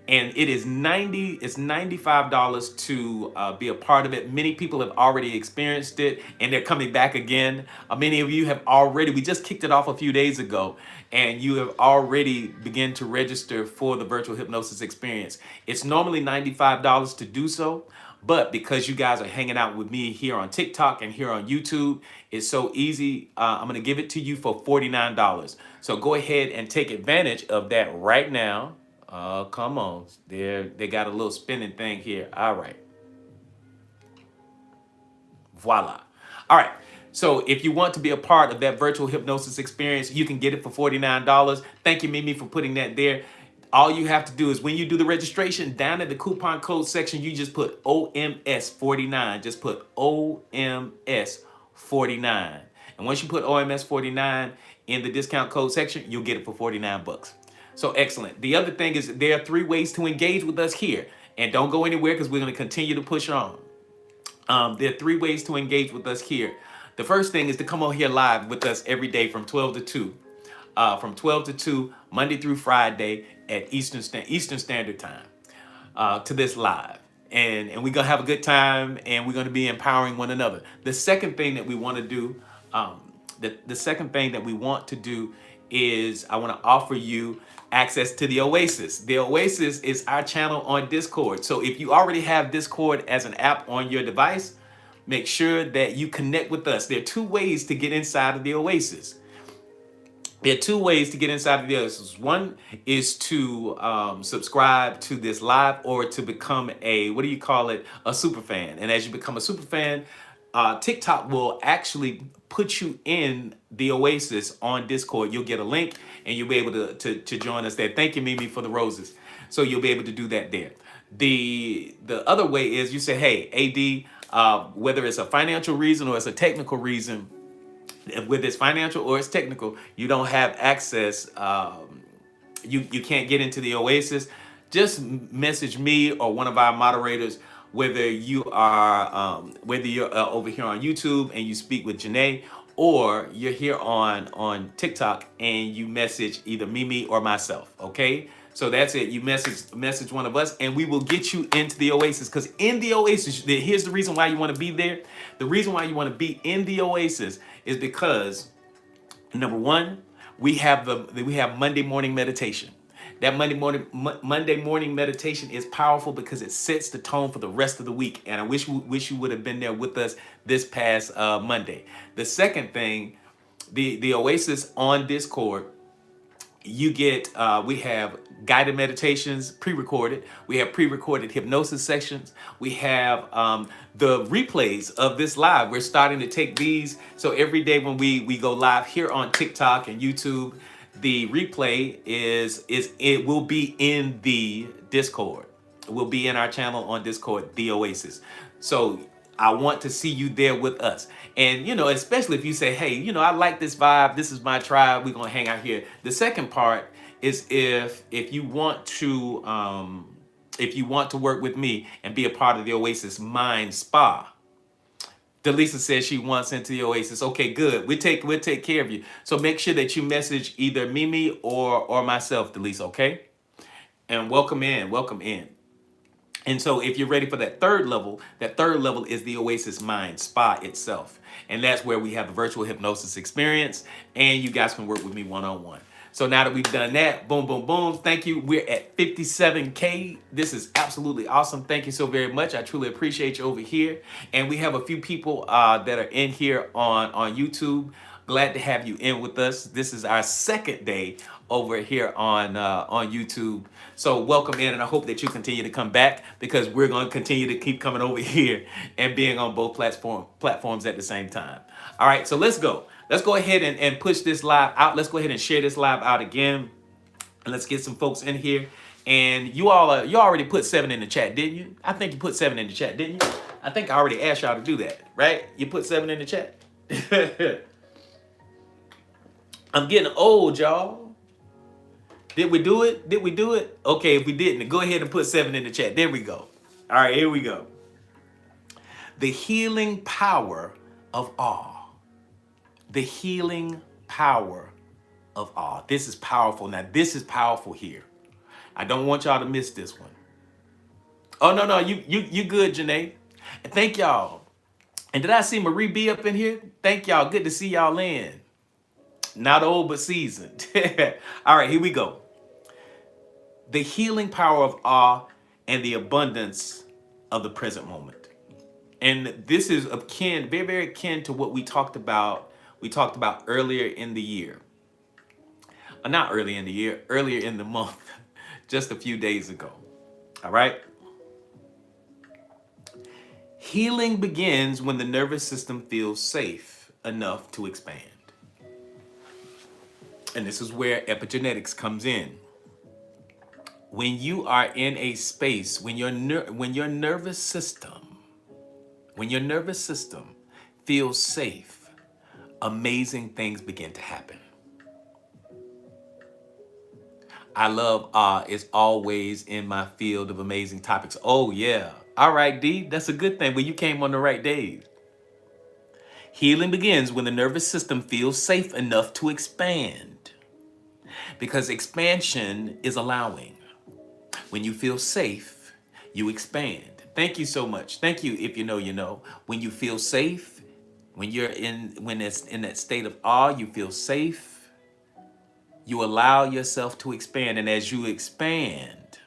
And it is $95 to be a part of it. Many people have already experienced it and they're coming back again. Many of you have already, we just kicked it off a few days ago and you have already begun to register for the virtual hypnosis experience. It's normally $95 to do so. But because you guys are hanging out with me here on TikTok and here on YouTube, it's so easy. I'm going to give it to you for $49. So go ahead and take advantage of that right now. Come on. They got a little spinning thing here. All right. Voila. All right. So if you want to be a part of that virtual hypnosis experience, you can get it for $49. Thank you, Mimi, for putting that there. All you have to do is when you do the registration, down at the coupon code section, you just put OMS49. Just put OMS49. And once you put OMS49 in the discount code section, you'll get it for 49 bucks. So excellent. The other thing is there are 3 ways to engage with us here. And don't go anywhere because we're going to continue to push on. There are 3 ways to engage with us here. The first thing is to come on here live with us every day from 12 to 2. From 12 to 2, Monday through Friday at Eastern Standard Time to this live. and we're gonna have a good time, and we're gonna be empowering one another. The second thing that we want to do, the second thing that we want to do is I want to offer you access to the Oasis. The Oasis is our channel on Discord. So if you already have Discord as an app on your device, make sure that you connect with us. There are two ways to get inside of the Oasis. There are two ways to get inside of the Oasis. One is to subscribe to this live, or to become a, what do you call it, a super fan. And as you become a super fan, TikTok will actually put you in the Oasis on Discord. You'll get a link and you'll be able to join us there. Thank you, Mimi, for the roses. So you'll be able to do that there. The other way is you say, hey, AD, whether it's a financial reason or it's a technical reason, whether it's financial or it's technical, you don't have access, you can't get into the Oasis, just message me or one of our moderators, whether you are whether you're over here on YouTube and you speak with Janae, or you're here on TikTok and you message either Mimi or myself. Okay, so that's it. You message one of us and we will get you into the Oasis. Because in the Oasis, here's the reason why you want to be there. The reason why you want to be in the Oasis is because, number one, we have Monday morning meditation. That Monday morning meditation is powerful because it sets the tone for the rest of the week. And I wish you would have been there with us this past Monday. The second thing, the Oasis on Discord, you get we have guided meditations pre-recorded. We have pre-recorded hypnosis sections. We have the replays of this live. We're starting to take these, so every day when we go live here on TikTok and YouTube, the replay it will be in the Discord. It will be in our channel on Discord, the Oasis. So I want to see you there with us. And, especially if you say, hey, I like this vibe. This is my tribe. We're going to hang out here. The second part is if you want to work with me and be a part of the Oasis Mind Spa. Delisa says she wants into the Oasis. Okay, good. We'll take care of you. So make sure that you message either Mimi or myself, Delisa, okay? And welcome in. And so if you're ready for that third level is the Oasis Mind Spa itself. And that's where we have the virtual hypnosis experience, and you guys can work with me one-on-one. So now that we've done that, boom, boom, boom, thank you. We're at 57K. This is absolutely awesome. Thank you so very much. I truly appreciate you over here. And we have a few people that are in here on YouTube. Glad to have you in with us. This is our second day over here on YouTube. So welcome in, and I hope that you continue to come back, because we're going to continue to keep coming over here and being on both platforms at the same time. All right, so let's go. Let's go ahead and push this live out. Let's go ahead and share this live out again. And let's get some folks in here. And you already put 7 in the chat, didn't you? I think you put 7 in the chat, didn't you? I think I already asked y'all to do that, right? You put 7 in the chat. I'm getting old, y'all. Did we do it? Okay, if we didn't, go ahead and put 7 in the chat. There we go. All right, here we go. The healing power of awe. The healing power of awe. This is powerful. Now, this is powerful here. I don't want y'all to miss this one. Oh, no, you good, Janae. And thank y'all. And did I see Marie B up in here? Thank y'all. Good to see y'all in. Not old, but seasoned. All right, here we go. The healing power of awe and the abundance of the present moment. And this is akin, very, very akin to what we talked about. We talked about earlier in the year. Not earlier in the year, earlier in the month, just a few days ago. All right. Healing begins when the nervous system feels safe enough to expand. And this is where epigenetics comes in. When you are in a space, when your nervous system feels safe, amazing things begin to happen. I love is always in my field of amazing topics. Oh yeah. All right, D, that's a good thing. Well, you came on the right days. Healing begins when the nervous system feels safe enough to expand. Because expansion is allowing. When you feel safe, you expand. Thank you so much. Thank you. If you know, you know. When you feel safe, when it's in that state of awe, you feel safe. You allow yourself to expand, and as you expand,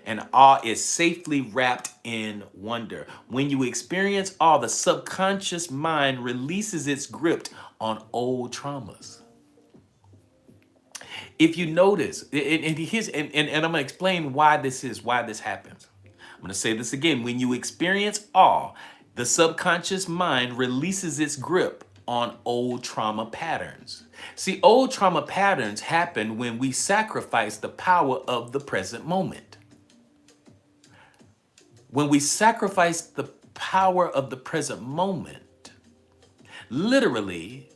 and awe is safely wrapped in wonder. When you experience awe, the subconscious mind releases its grip on old traumas. If you notice, and I'm gonna explain why this happens. I'm gonna say this again. When you experience awe, the subconscious mind releases its grip on old trauma patterns. See, old trauma patterns happen when we sacrifice the power of the present moment. When we sacrifice the power of the present moment, literally,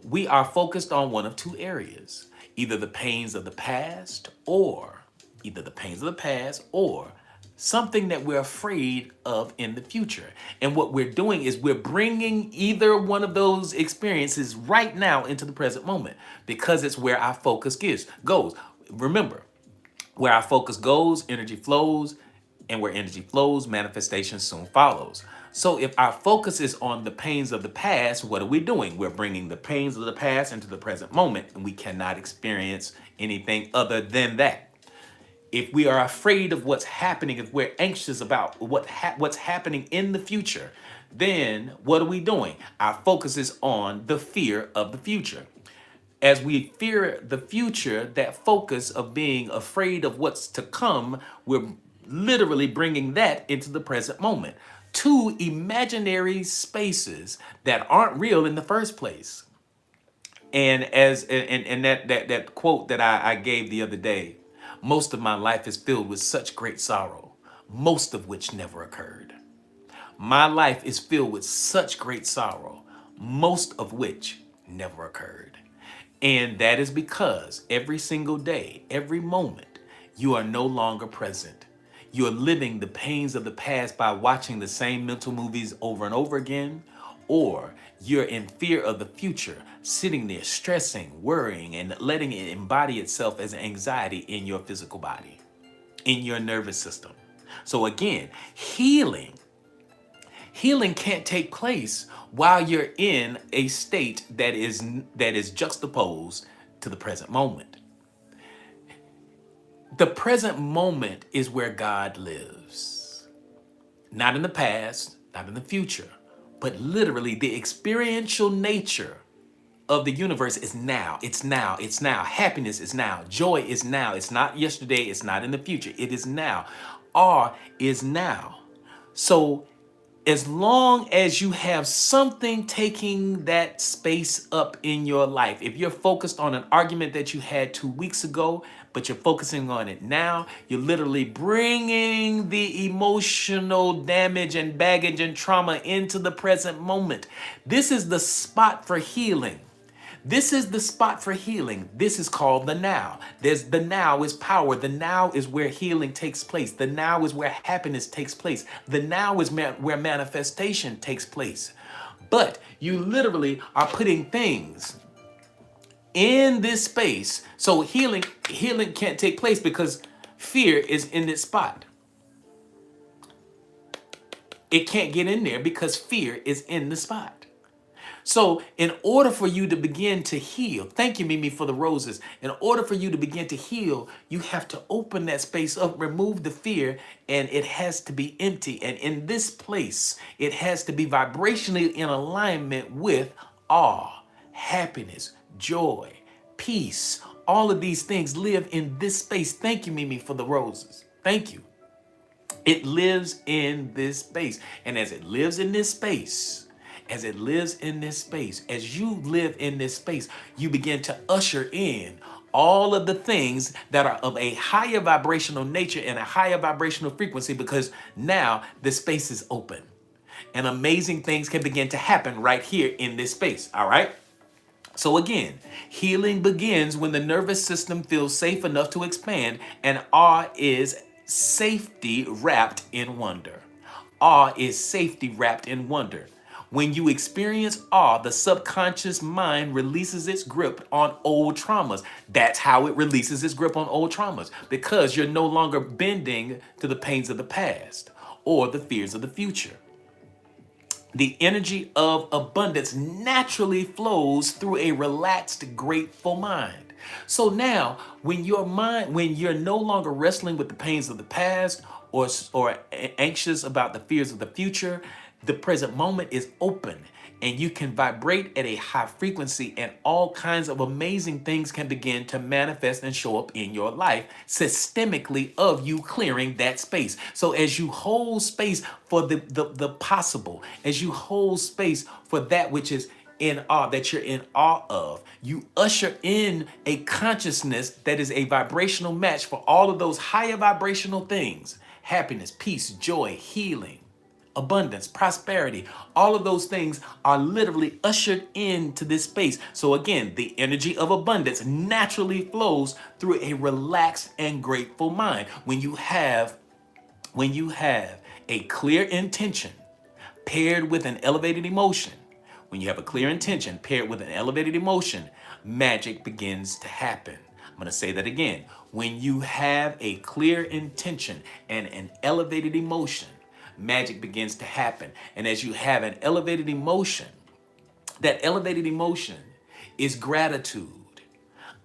we are focused on one of two areas, either the pains of the past or something that we're afraid of in the future. And what we're doing is we're bringing either one of those experiences right now into the present moment because it's where our focus goes. Remember, where our focus goes, energy flows, and where energy flows, manifestation soon follows. So if our focus is on the pains of the past, what are we doing? We're bringing the pains of the past into the present moment, and we cannot experience anything other than that. If we are afraid of what's happening, if we're anxious about what's happening in the future, then what are we doing? Our focus is on the fear of the future. As we fear the future, that focus of being afraid of what's to come, we're literally bringing that into the present moment. Two imaginary spaces that aren't real in the first place. And that quote that I gave the other day, most of my life is filled with such great sorrow, most of which never occurred. My life is filled with such great sorrow, most of which never occurred. And that is because every single day, every moment, you are no longer present. You're living the pains of the past by watching the same mental movies over and over again, or you're in fear of the future, sitting there stressing, worrying, and letting it embody itself as anxiety in your physical body, in your nervous system. So again, healing can't take place while you're in a state that is juxtaposed to the present moment. The present moment is where God lives. Not in the past, not in the future, but literally the experiential nature of the universe is now. It's now. It's now. Happiness is now. Joy is now. It's not yesterday. It's not in the future. It is now. Awe is now. So as long as you have something taking that space up in your life, if you're focused on an argument that you had 2 weeks ago, but you're focusing on it now, you're literally bringing the emotional damage and baggage and trauma into the present moment. This is the spot for healing. This is the spot for healing. This is called the now. The now is power. The now is where healing takes place. The now is where happiness takes place. The now is where manifestation takes place. But you literally are putting things in this space. So healing can't take place because fear is in this spot. It can't get in there because fear is in the spot. So in order for you to begin to heal, thank you, Mimi, for the roses. In order for you to begin to heal, you have to open that space up, remove the fear, and it has to be empty. And in this place, it has to be vibrationally in alignment with awe, happiness, joy, peace. All of these things live in this space. Thank you, Mimi, for the roses. Thank you. It lives in this space. And as it lives in this space, as you live in this space, you begin to usher in all of the things that are of a higher vibrational nature and a higher vibrational frequency because now the space is open. And amazing things can begin to happen right here in this space, all right? So again, healing begins when the nervous system feels safe enough to expand, and awe is safety wrapped in wonder. Awe is safety wrapped in wonder. When you experience awe, the subconscious mind releases its grip on old traumas. That's how it releases its grip on old traumas, because you're no longer bending to the pains of the past or the fears of the future. The energy of abundance naturally flows through a relaxed, grateful mind. So now, when you're no longer wrestling with the pains of the past or anxious about the fears of the future, the present moment is open and you can vibrate at a high frequency, and all kinds of amazing things can begin to manifest and show up in your life systemically of you clearing that space. So as you hold space for the possible, as you hold space for that which is in awe, that you're in awe of, you usher in a consciousness that is a vibrational match for all of those higher vibrational things: happiness, peace, joy, healing, abundance, prosperity. All of those things are literally ushered into this space. So again, the energy of abundance naturally flows through a relaxed and grateful mind. When you have a clear intention paired with an elevated emotion, when you have a clear intention paired with an elevated emotion, magic begins to happen. I'm going to say that again. When you have a clear intention and an elevated emotion, magic begins to happen. And as you have an elevated emotion, that elevated emotion is gratitude.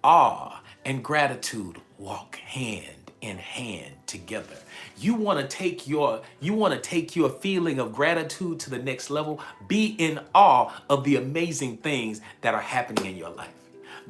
Awe and gratitude walk hand in hand together. You want to take your feeling of gratitude to the next level. Be in awe of the amazing things that are happening in your life.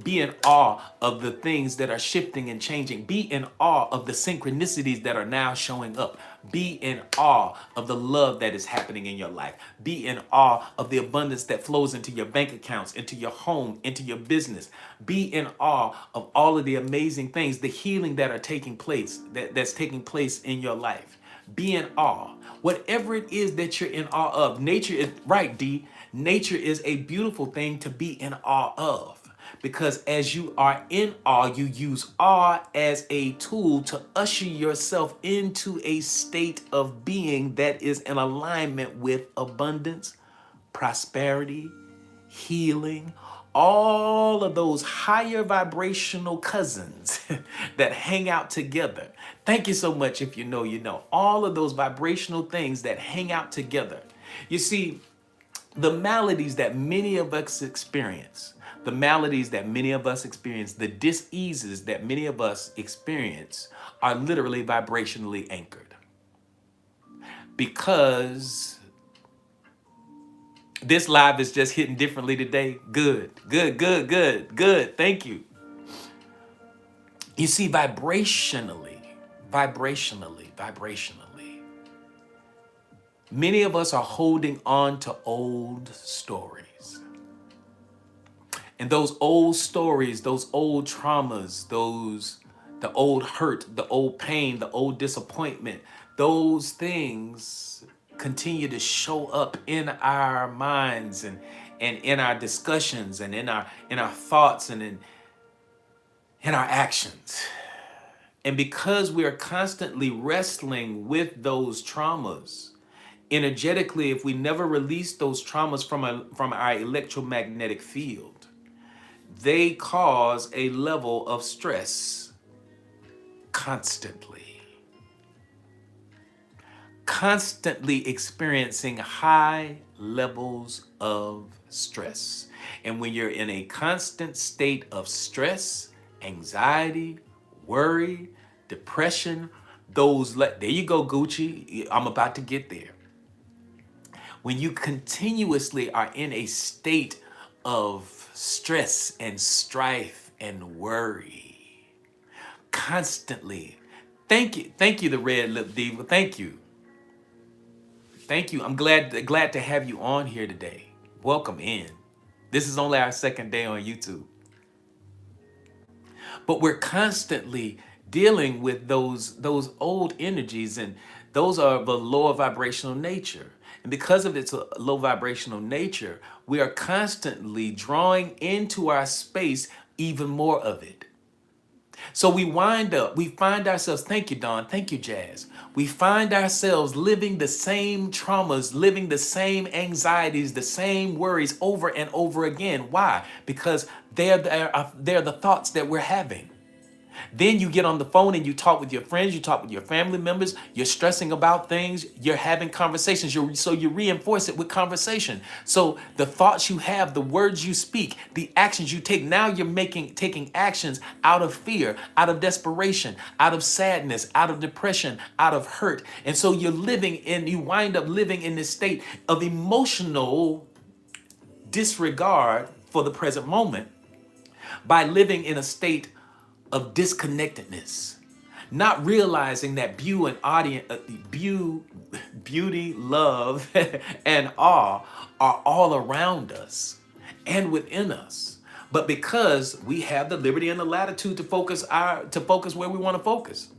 Be in awe of the things that are shifting and changing. Be in awe of the synchronicities that are now showing up. Be in awe of the love that is happening in your life. Be in awe of the abundance that flows into your bank accounts, into your home, into your business. Be in awe of all of the amazing things, the healing that are taking place, that's taking place in your life. Be in awe. Whatever it is that you're in awe of, nature is right, D. Nature is a beautiful thing to be in awe of. Because as you are in awe, you use awe as a tool to usher yourself into a state of being that is in alignment with abundance, prosperity, healing, all of those higher vibrational cousins that hang out together. Thank you so much. If you know, you know. All of those vibrational things that hang out together. You see, the maladies that many of us experience, the dis-eases that many of us experience are literally vibrationally anchored. Because this live is just hitting differently today. Good, good, good, good, good. Thank you. You see, vibrationally, many of us are holding on to old stories. And those old stories, those old traumas, the old hurt, the old pain, the old disappointment, those things continue to show up in our minds and in our discussions and in our thoughts and in our actions. And because we are constantly wrestling with those traumas, energetically, if we never release those traumas from our electromagnetic field, they cause a level of stress constantly experiencing high levels of stress. And when you're in a constant state of stress, anxiety, worry, depression, there you go, Gucci. I'm about to get there. When you continuously are in a state of stress and strife and worry, constantly. Thank you, the Red Lip Diva. Thank you. I'm glad to have you on here today. Welcome in. This is only our second day on YouTube. But we're constantly dealing with those old energies, and those are of a lower vibrational nature. And because of its low vibrational nature, we are constantly drawing into our space even more of it. So we find ourselves, thank you, Don, thank you, Jazz. We find ourselves living the same traumas, living the same anxieties, the same worries over and over again. Why? Because they're the thoughts that we're having. Then you get on the phone and you talk with your friends, you talk with your family members, you're stressing about things, you're having conversations, so you reinforce it with conversation. So the thoughts you have, the words you speak, the actions you take, now you're taking actions out of fear, out of desperation, out of sadness, out of depression, out of hurt. And so you wind up living in this state of emotional disregard for the present moment by living in a state of disconnectedness, not realizing that beauty, love, and awe are all around us and within us. But because we have the liberty and the latitude to focus where we want to focus.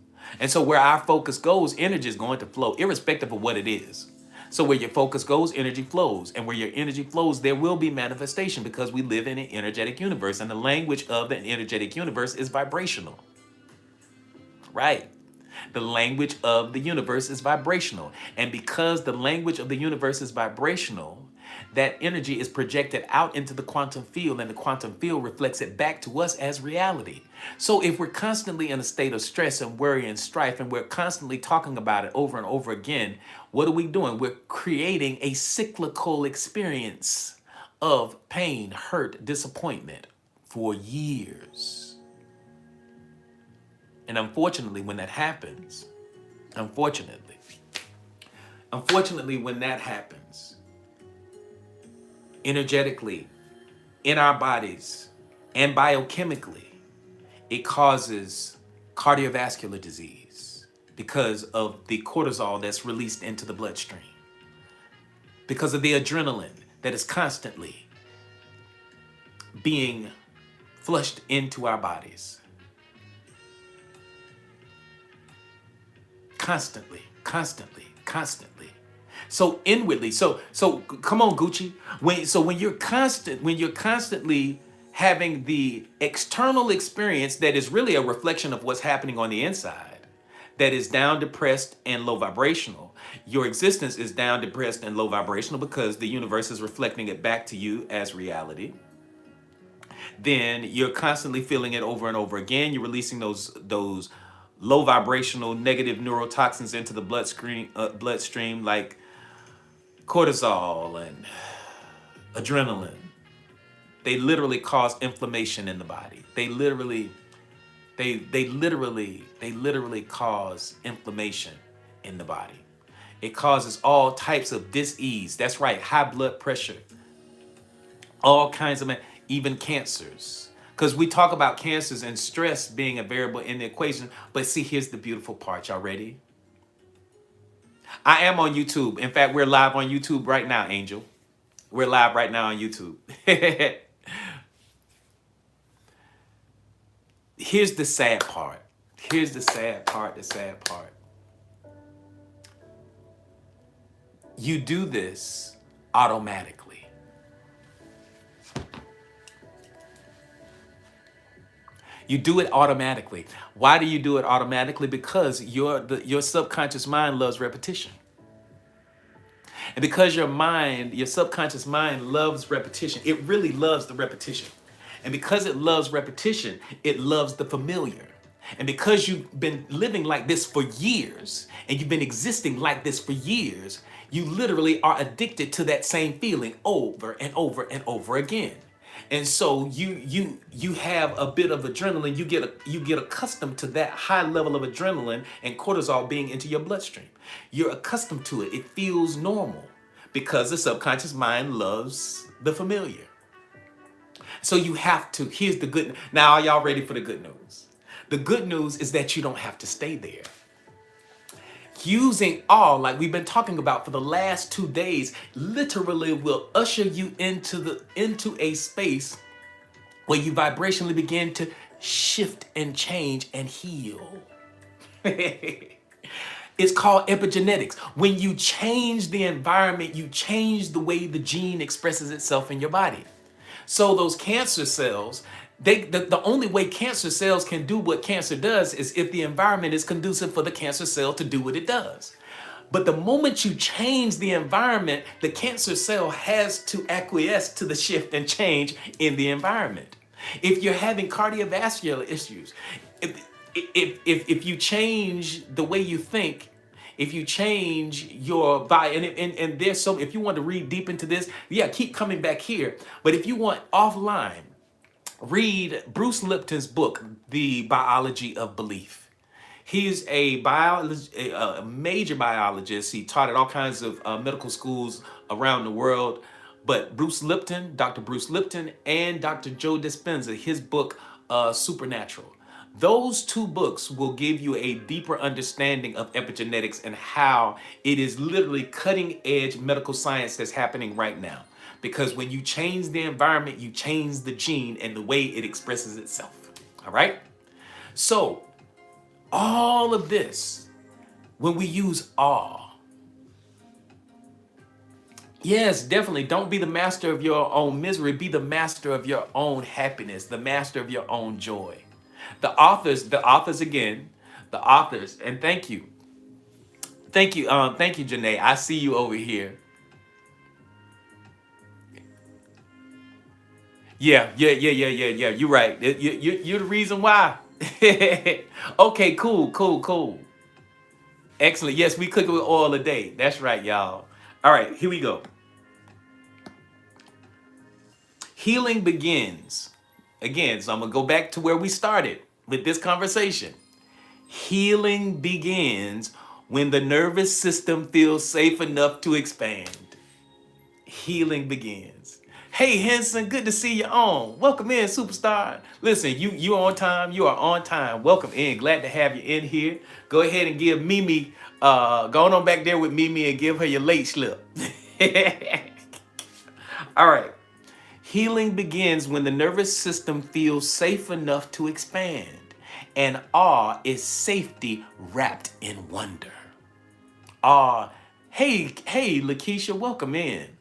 And so where our focus goes, energy is going to flow, irrespective of what it is. So where your focus goes, energy flows. And where your energy flows, there will be manifestation because we live in an energetic universe. And the language of an energetic universe is vibrational. Right? The language of the universe is vibrational. And because the language of the universe is vibrational, that energy is projected out into the quantum field, and the quantum field reflects it back to us as reality. So if we're constantly in a state of stress and worry and strife, and we're constantly talking about it over and over again, what are we doing? We're creating a cyclical experience of pain, hurt, disappointment for years. And unfortunately, when that happens, unfortunately, when that happens, energetically, in our bodies, and biochemically, it causes cardiovascular disease because of the cortisol that's released into the bloodstream, because of the adrenaline that is constantly being flushed into our bodies. Constantly. So inwardly, so come on, Gucci. When you're constantly having the external experience that is really a reflection of what's happening on the inside, that is down, depressed, and low vibrational. Your existence is down, depressed, and low vibrational because the universe is reflecting it back to you as reality. Then you're constantly feeling it over and over again. You're releasing those low vibrational negative neurotoxins into the bloodstream like cortisol and adrenaline. They literally cause inflammation in the body. They literally cause inflammation in the body. It causes all types of dis-ease. That's right, high blood pressure, all kinds of, even cancers. Because we talk about cancers and stress being a variable in the equation. But see, here's the beautiful part. Y'all ready? I am on YouTube. In fact, we're live on YouTube right now, Angel. We're live right now on YouTube. Here's the sad part. The sad part. You do this automatically. You do it automatically. Why do you do it automatically? Because your subconscious mind loves repetition. And because your subconscious mind loves repetition, it really loves the repetition. And because it loves repetition, it loves the familiar. And because you've been living like this for years, and you've been existing like this for years, you literally are addicted to that same feeling over and over and over again. And so you have a bit of adrenaline. You get accustomed to that high level of adrenaline and cortisol being into your bloodstream. You're accustomed to it. It feels normal because the subconscious mind loves the familiar. So you have to, here's the good. Now, are y'all ready for the good news? The good news is that you don't have to stay there. Using awe, like we've been talking about for the last 2 days, literally will usher you into a space where you vibrationally begin to shift and change and heal. It's called epigenetics. When you change the environment, you change the way the gene expresses itself in your body. So those cancer cells, The only way cancer cells can do what cancer does is if the environment is conducive for the cancer cell to do what it does. But the moment you change the environment, the cancer cell has to acquiesce to the shift and change in the environment. If you're having cardiovascular issues, if you change the way you think, if you change your body, and there's so, if you want to read deep into this, yeah, keep coming back here. But if you want offline, read Bruce Lipton's book, The Biology of Belief. He's a major biologist. He taught at all kinds of medical schools around the world. But Bruce Lipton, Dr. Bruce Lipton, and Dr. Joe Dispenza, his book, Supernatural. Those two books will give you a deeper understanding of epigenetics and how it is literally cutting edge medical science that's happening right now. Because when you change the environment, you change the gene and the way it expresses itself. All right? So, all of this, when we use awe, yes, definitely don't be the master of your own misery, be the master of your own happiness, the master of your own joy. The authors again, the authors, and thank you. Thank you, Janae. I see you over here. Yeah. You're right. You're the reason why. Okay, cool. Excellent. Yes, we cook it with oil a day. That's right, y'all. All right, here we go. Healing begins. Again, so I'm going to go back to where we started with this conversation. Healing begins when the nervous system feels safe enough to expand. Healing begins. Hey Henson, good to see you on. Welcome in, superstar. Listen, you on time. You are on time. Welcome in. Glad to have you in here. Go ahead and give Mimi, go on back there with Mimi and give her your late slip. All right. Healing begins when the nervous system feels safe enough to expand, and awe is safety wrapped in wonder. Awe. Hey, Lakeisha, welcome in.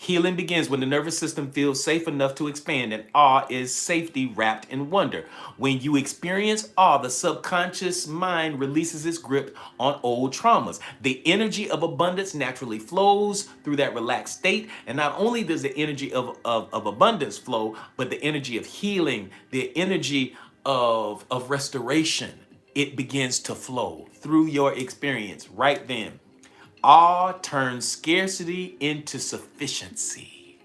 Healing begins when the nervous system feels safe enough to expand, and awe is safety wrapped in wonder. When you experience awe, the subconscious mind releases its grip on old traumas. The energy of abundance naturally flows through that relaxed state. And not only does the energy of abundance flow, but the energy of healing, the energy of restoration, it begins to flow through your experience right then. Awe turns scarcity into sufficiency.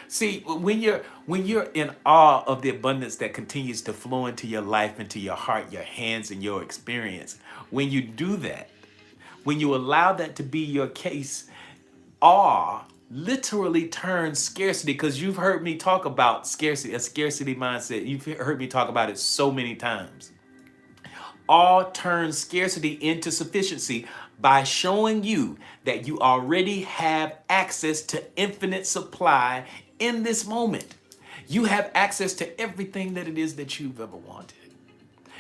See, when you're in awe of the abundance that continues to flow into your life, into your heart, your hands, and your experience, when you do that, when you allow that to be your case, awe literally turns scarcity, because you've heard me talk about scarcity, a scarcity mindset. You've heard me talk about it so many times. All turns scarcity into sufficiency by showing you that you already have access to infinite supply in this moment. You have access to everything that it is that you've ever wanted.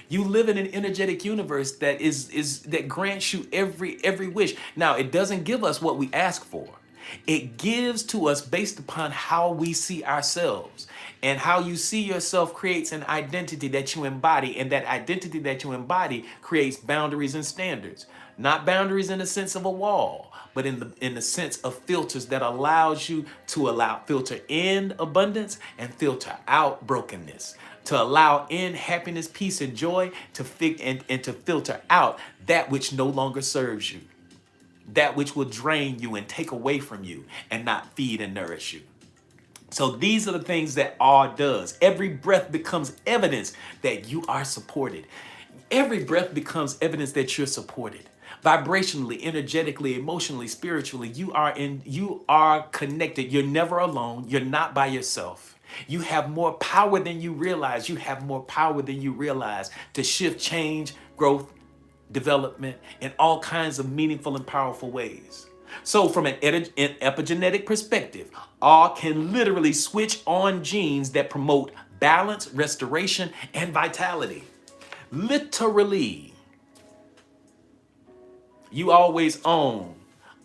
You live in an energetic universe that is that grants you every wish. Now, it doesn't give us what we ask for. It gives to us based upon how we see ourselves. And how you see yourself creates an identity that you embody, and that identity that you embody creates boundaries and standards. Not boundaries in the sense of a wall, but in the sense of filters that allows you to filter in abundance and filter out brokenness, to allow in happiness, peace, and joy, and to filter out that which no longer serves you, that which will drain you and take away from you and not feed and nourish you. So these are the things that awe does. Every breath becomes evidence that you are supported. Every breath becomes evidence that you're supported. Vibrationally, energetically, emotionally, spiritually, you are connected. You're never alone. You're not by yourself. You have more power than you realize. You have more power than you realize to shift, change, growth, development in all kinds of meaningful and powerful ways. So from an epigenetic perspective, awe can literally switch on genes that promote balance, restoration, and vitality. Literally. You always own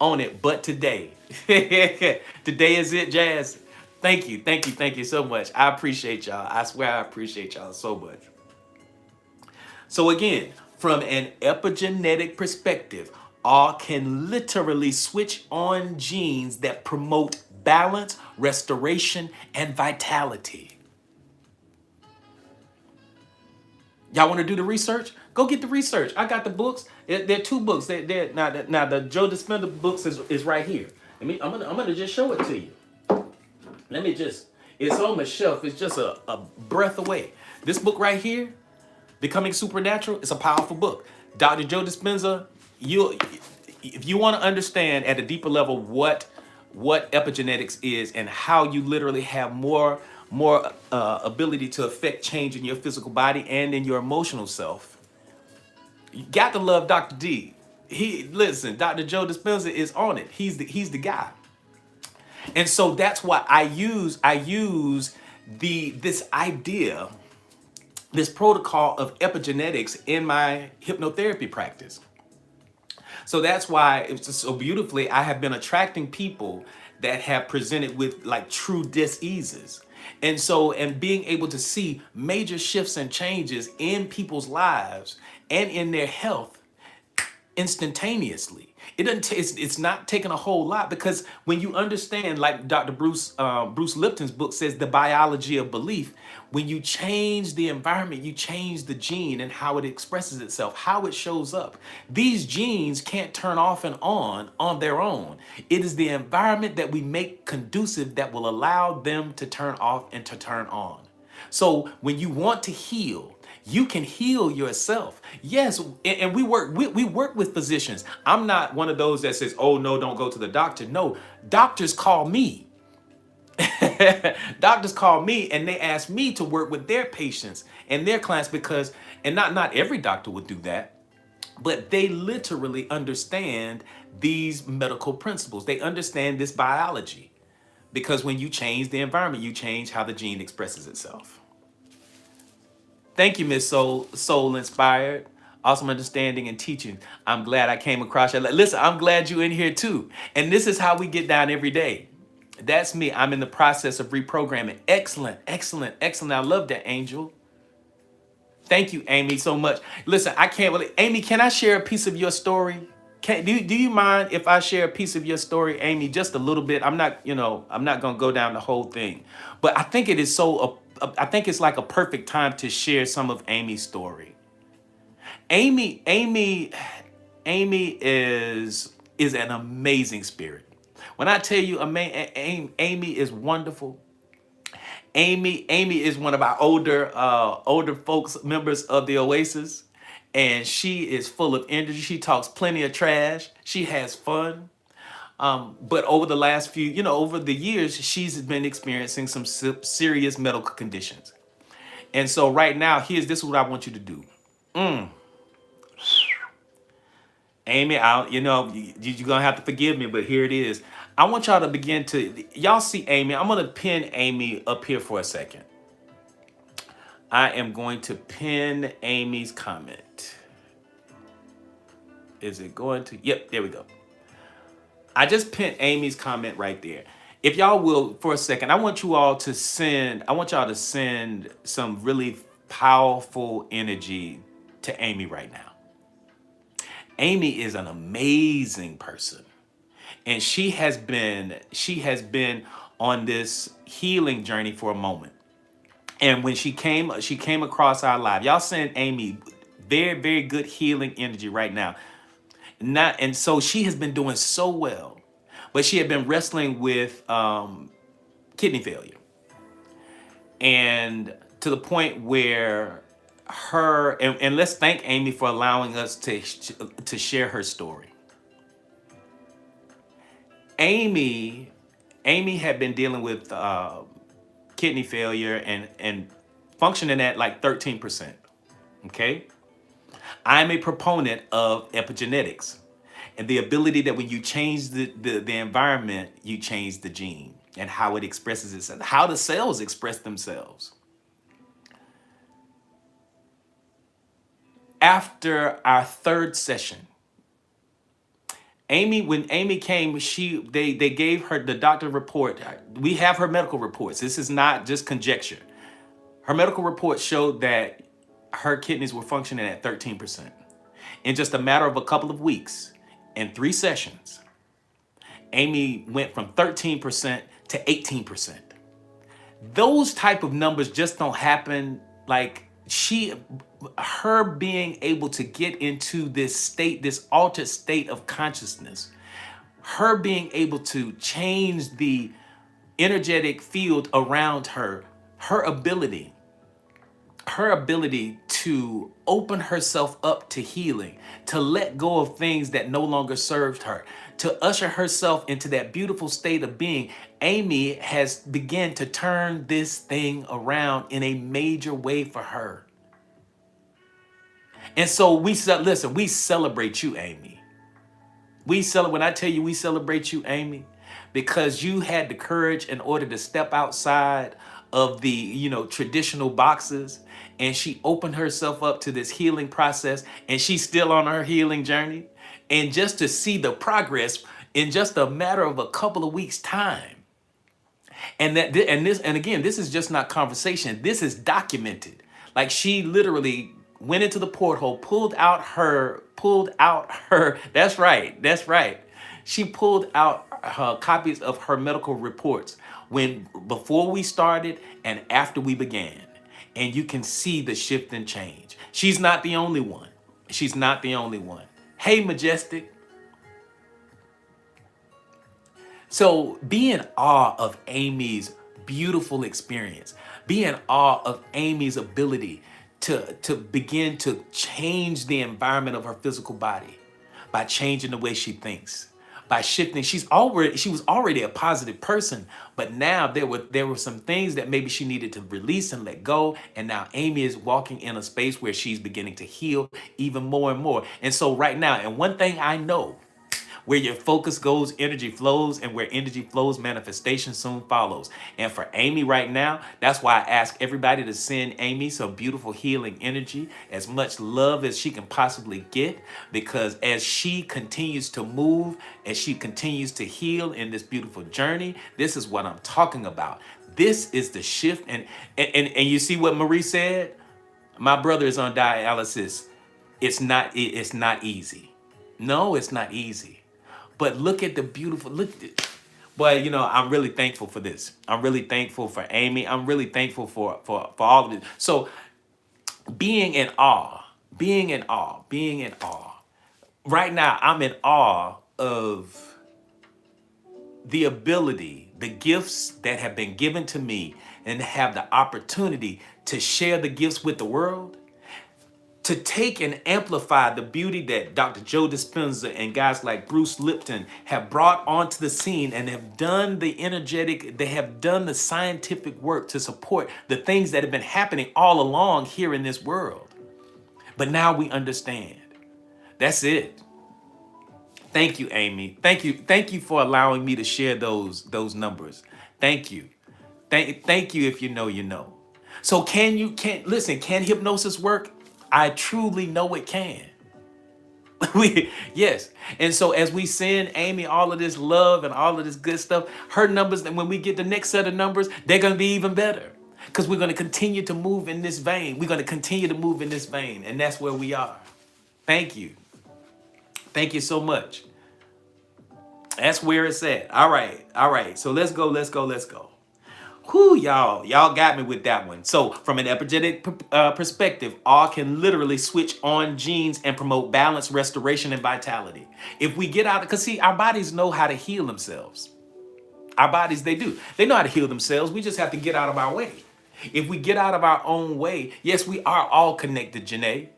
it, but today. Today is it, Jazz. Thank you so much. I appreciate y'all. I swear I appreciate y'all so much. So again, from an epigenetic perspective, all can literally switch on genes that promote balance, restoration, and vitality. Y'all want to do the research? Go get the research. I got the books. There are two books. Now the Joe Dispenza books is right here. I'm gonna just show it to you. Let me just. It's on the shelf. It's just a breath away. This book right here, Becoming Supernatural, is a powerful book. Dr. Joe Dispenza, you if you want to understand at a deeper level what epigenetics is and how you literally have more ability to affect change in your physical body and in your emotional self, you got to love Dr. D. Dr. Joe Dispenza is on it. He's the guy. And so that's why I use this idea, this protocol of epigenetics in my hypnotherapy practice. So that's why it's just so beautifully I have been attracting people that have presented with like true diseases. And being able to see major shifts and changes in people's lives and in their health instantaneously. It doesn't. It's not taking a whole lot, because when you understand, like Dr. Bruce Lipton's book says, the biology of belief. When you change the environment, you change the gene and how it expresses itself, how it shows up. These genes can't turn off and on their own. It is the environment that we make conducive that will allow them to turn off and to turn on. So when you want to heal, you can heal yourself. Yes, and we work with physicians. I'm not one of those that says, "Oh no, don't go to the doctor." No, doctors call me. Doctors call me and they ask me to work with their patients and their clients, because and not every doctor would do that, but they literally understand these medical principles. They understand this biology, because when you change the environment, you change how the gene expresses itself. Thank you, Miss Soul Inspired. Awesome understanding and teaching. I'm glad I came across you. Listen, I'm glad you're in here too. And this is how we get down every day. That's me. I'm in the process of reprogramming. Excellent, excellent, excellent. I love that, Angel. Thank you, Amy, so much. Listen, I can't really. Amy, can I share a piece of your story? Do you mind if I share a piece of your story, Amy? Just a little bit. I'm not gonna go down the whole thing, but I think it is I think it's like a perfect time to share some of Amy's story. Amy, Amy, Amy is an amazing spirit. When I tell you, Amy is wonderful. Amy is one of our older folks, members of the Oasis, and she is full of energy. She talks plenty of trash. She has fun. But over the last over the years, she's been experiencing some serious medical conditions. And so right now, this is what I want you to do. Amy, you're gonna have to forgive me, but here it is. I want y'all to y'all see Amy. I'm gonna pin Amy up here for a second. I am going to pin Amy's comment. Is it going to? Yep, there we go. I just pinned Amy's comment right there. If y'all will, for a second, I want y'all to send some really powerful energy to Amy right now. Amy is an amazing person. And she has been on this healing journey for a moment. And when she came across our live. Y'all send Amy very, very good healing energy right now. And so she has been doing so well, but she had been wrestling with kidney failure, and to the point where and let's thank Amy for allowing us to share her story. Amy Amy had been dealing with kidney failure and functioning at like 13%. Okay. I'm a proponent of epigenetics and the ability that when you change the environment, you change the gene and how it expresses itself, how the cells express themselves. After our third session, Amy, when Amy came, they gave her the doctor report. We have her medical reports. This is not just conjecture. Her medical report showed that her kidneys were functioning at 13%. In just a matter of a couple of weeks, in 3 sessions, Amy went from 13% to 18%. Those type of numbers just don't happen. Like her being able to get into this state, this altered state of consciousness, her being able to change the energetic field around her, her ability to open herself up to healing, to let go of things that no longer served her, to usher herself into that beautiful state of being. Amy has begun to turn this thing around in a major way for her. And so listen, we celebrate you, Amy. When I tell you we celebrate you, Amy, because you had the courage in order to step outside of the, traditional boxes, and she opened herself up to this healing process, and she's still on her healing journey. And just to see the progress in just a matter of a couple of weeks' time. And again, this is just not conversation. This is documented. Like, she literally went into the porthole, pulled out her, that's right. She pulled out her copies of her medical reports before we started and after we began. And you can see the shift and change. She's not the only one. She's not the only one. Hey, Majestic. So be in awe of Amy's beautiful experience. Be in awe of Amy's ability to begin to change the environment of her physical body by changing the way she thinks, by shifting. She was already a positive person, but now there were some things that maybe she needed to release and let go. And now Amy is walking in a space where she's beginning to heal even more and more. And so right now, and one thing I know, where your focus goes, energy flows, and where energy flows, manifestation soon follows. And for Amy right now, that's why I ask everybody to send Amy some beautiful healing energy, as much love as she can possibly get, because as she continues to move, as she continues to heal in this beautiful journey, this is what I'm talking about. This is the shift. And you see what Marie said? My brother is on dialysis. It's not easy. No, it's not easy. But look at the beautiful, boy, I'm really thankful for this. I'm really thankful for Amy. I'm really thankful for all of it. So being in awe. Right now, I'm in awe of the ability, the gifts that have been given to me, and have the opportunity to share the gifts with the world. To take and amplify the beauty that Dr. Joe Dispenza and guys like Bruce Lipton have brought onto the scene, and have done they have done the scientific work to support the things that have been happening all along here in this world. But now we understand. That's it. Thank you, Amy. Thank you for allowing me to share those numbers. Thank you. Thank you. If you know, you know. So can hypnosis work? I truly know it can. Yes. And so as we send Amy all of this love and all of this good stuff, her numbers, and when we get the next set of numbers, they're going to be even better, because we're going to continue to move in this vein. We're going to continue to move in this vein. And that's where we are. Thank you. Thank you so much. That's where it's at. All right. So let's go. Whew, y'all got me with that one. So from an epigenetic perspective, all can literally switch on genes and promote balance, restoration, and vitality. If we get out, because see, our bodies know how to heal themselves. Our bodies, they do. They know how to heal themselves. We just have to get out of our way. If we get out of our own way, yes, we are all connected, Janae.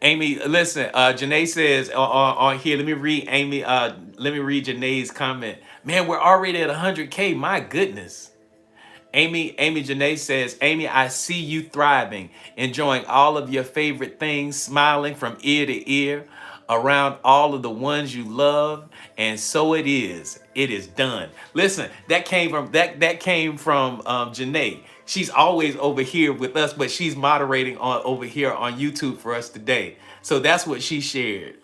Amy, listen, Janae says on here, let me read Janae's comment. Man, we're already at 100K. My goodness. Amy Janae says, Amy, I see you thriving, enjoying all of your favorite things, smiling from ear to ear, around all of the ones you love, and so it is. It is done. Listen, that came from Janae. She's always over here with us, but she's moderating over here on YouTube for us today. So that's what she shared.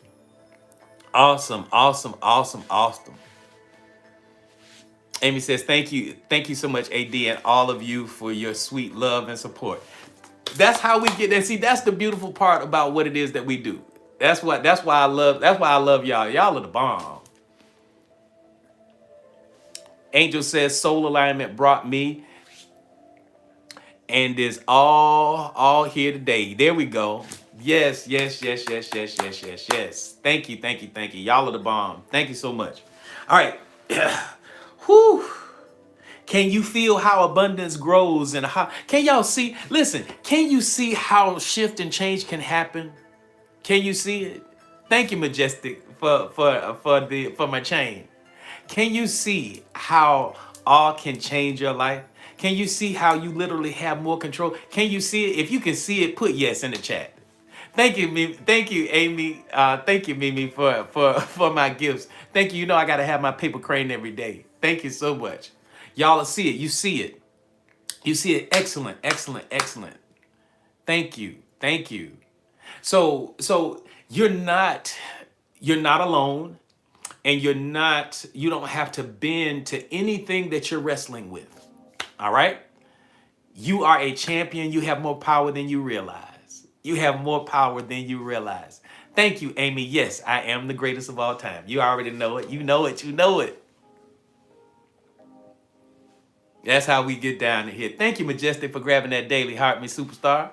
Awesome, awesome, awesome, awesome. Amy says, thank you so much, AD, and all of you for your sweet love and support. That's how we get there. See, that's the beautiful part about what it is that we do. That's why I love y'all. Y'all are the bomb. Angel says soul alignment brought me and is all here today. There we go. Yes, yes, yes, yes, yes, yes, yes, yes. Thank you, thank you, thank you. Y'all are the bomb. Thank you so much. All right. Whew. Can you feel how abundance grows and how can y'all see? Listen, can you see how shift and change can happen? Can you see it? Thank you, Majestic, for my chain. Can you see how all can change your life? Can you see how you literally have more control? Can you see it? If you can see it, put yes in the chat. Thank you, Mimi. Thank you, Amy. Thank you, Mimi, for my gifts. Thank you. You know I gotta have my paper crane every day. Thank you so much. Y'all see it. You see it. You see it. Excellent, excellent, excellent. Thank you. Thank you. So you're not alone, and you don't have to bend to anything that you're wrestling with. All right? You are a champion. You have more power than you realize. You have more power than you realize. Thank you, Amy. Yes, I am the greatest of all time. You already know it. You know it. You know it. That's how we get down to here. Thank you, Majestic, for grabbing that daily Heart Me Superstar.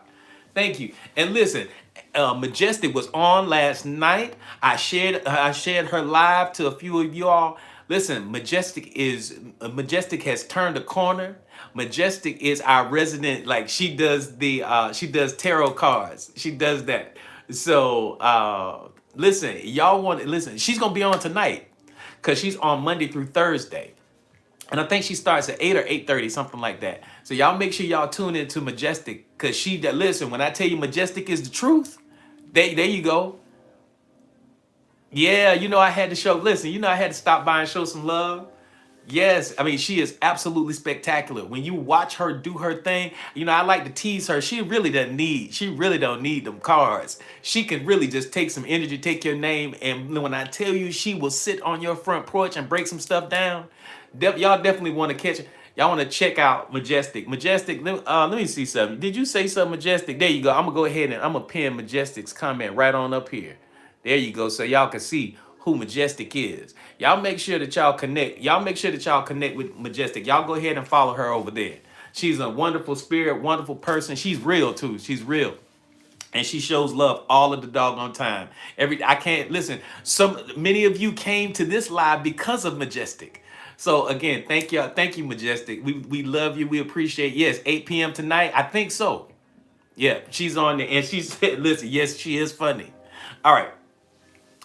Thank you. And listen, Majestic was on last night. I shared her live to a few of you all. Listen, Majestic has turned a corner. Majestic is our resident. Like she does tarot cards. She does that. So listen, y'all want to listen. She's gonna be on tonight because she's on Monday through Thursday. And I think she starts at 8 or 8:30, something like that. So y'all make sure y'all tune into Majestic, because listen, when I tell you Majestic is the truth, there you go. Yeah, I had to listen, I had to stop by and show some love. Yes, I mean, she is absolutely spectacular. When you watch her do her thing, I like to tease her. She really don't need them cards. She can really just take some energy, take your name, and when I tell you she will sit on your front porch and break some stuff down, y'all definitely want to catch it. Y'all want to check out Majestic. Majestic, let me see something. Did you say something, Majestic? There you go. I'm going to go ahead and I'm going to pin Majestic's comment right on up here. There you go. So y'all can see who Majestic is. Y'all make sure that y'all connect. Y'all make sure that y'all connect with Majestic. Y'all go ahead and follow her over there. She's a wonderful spirit, wonderful person. She's real too. She's real. And she shows love all of the doggone time. I can't listen. Many of you came to this live because of Majestic. So again, thank you, Majestic. We love you. We appreciate. Yes, 8 p.m. tonight. I think so. Yeah, she's on there, and she said, "Listen, yes, she is funny." All right.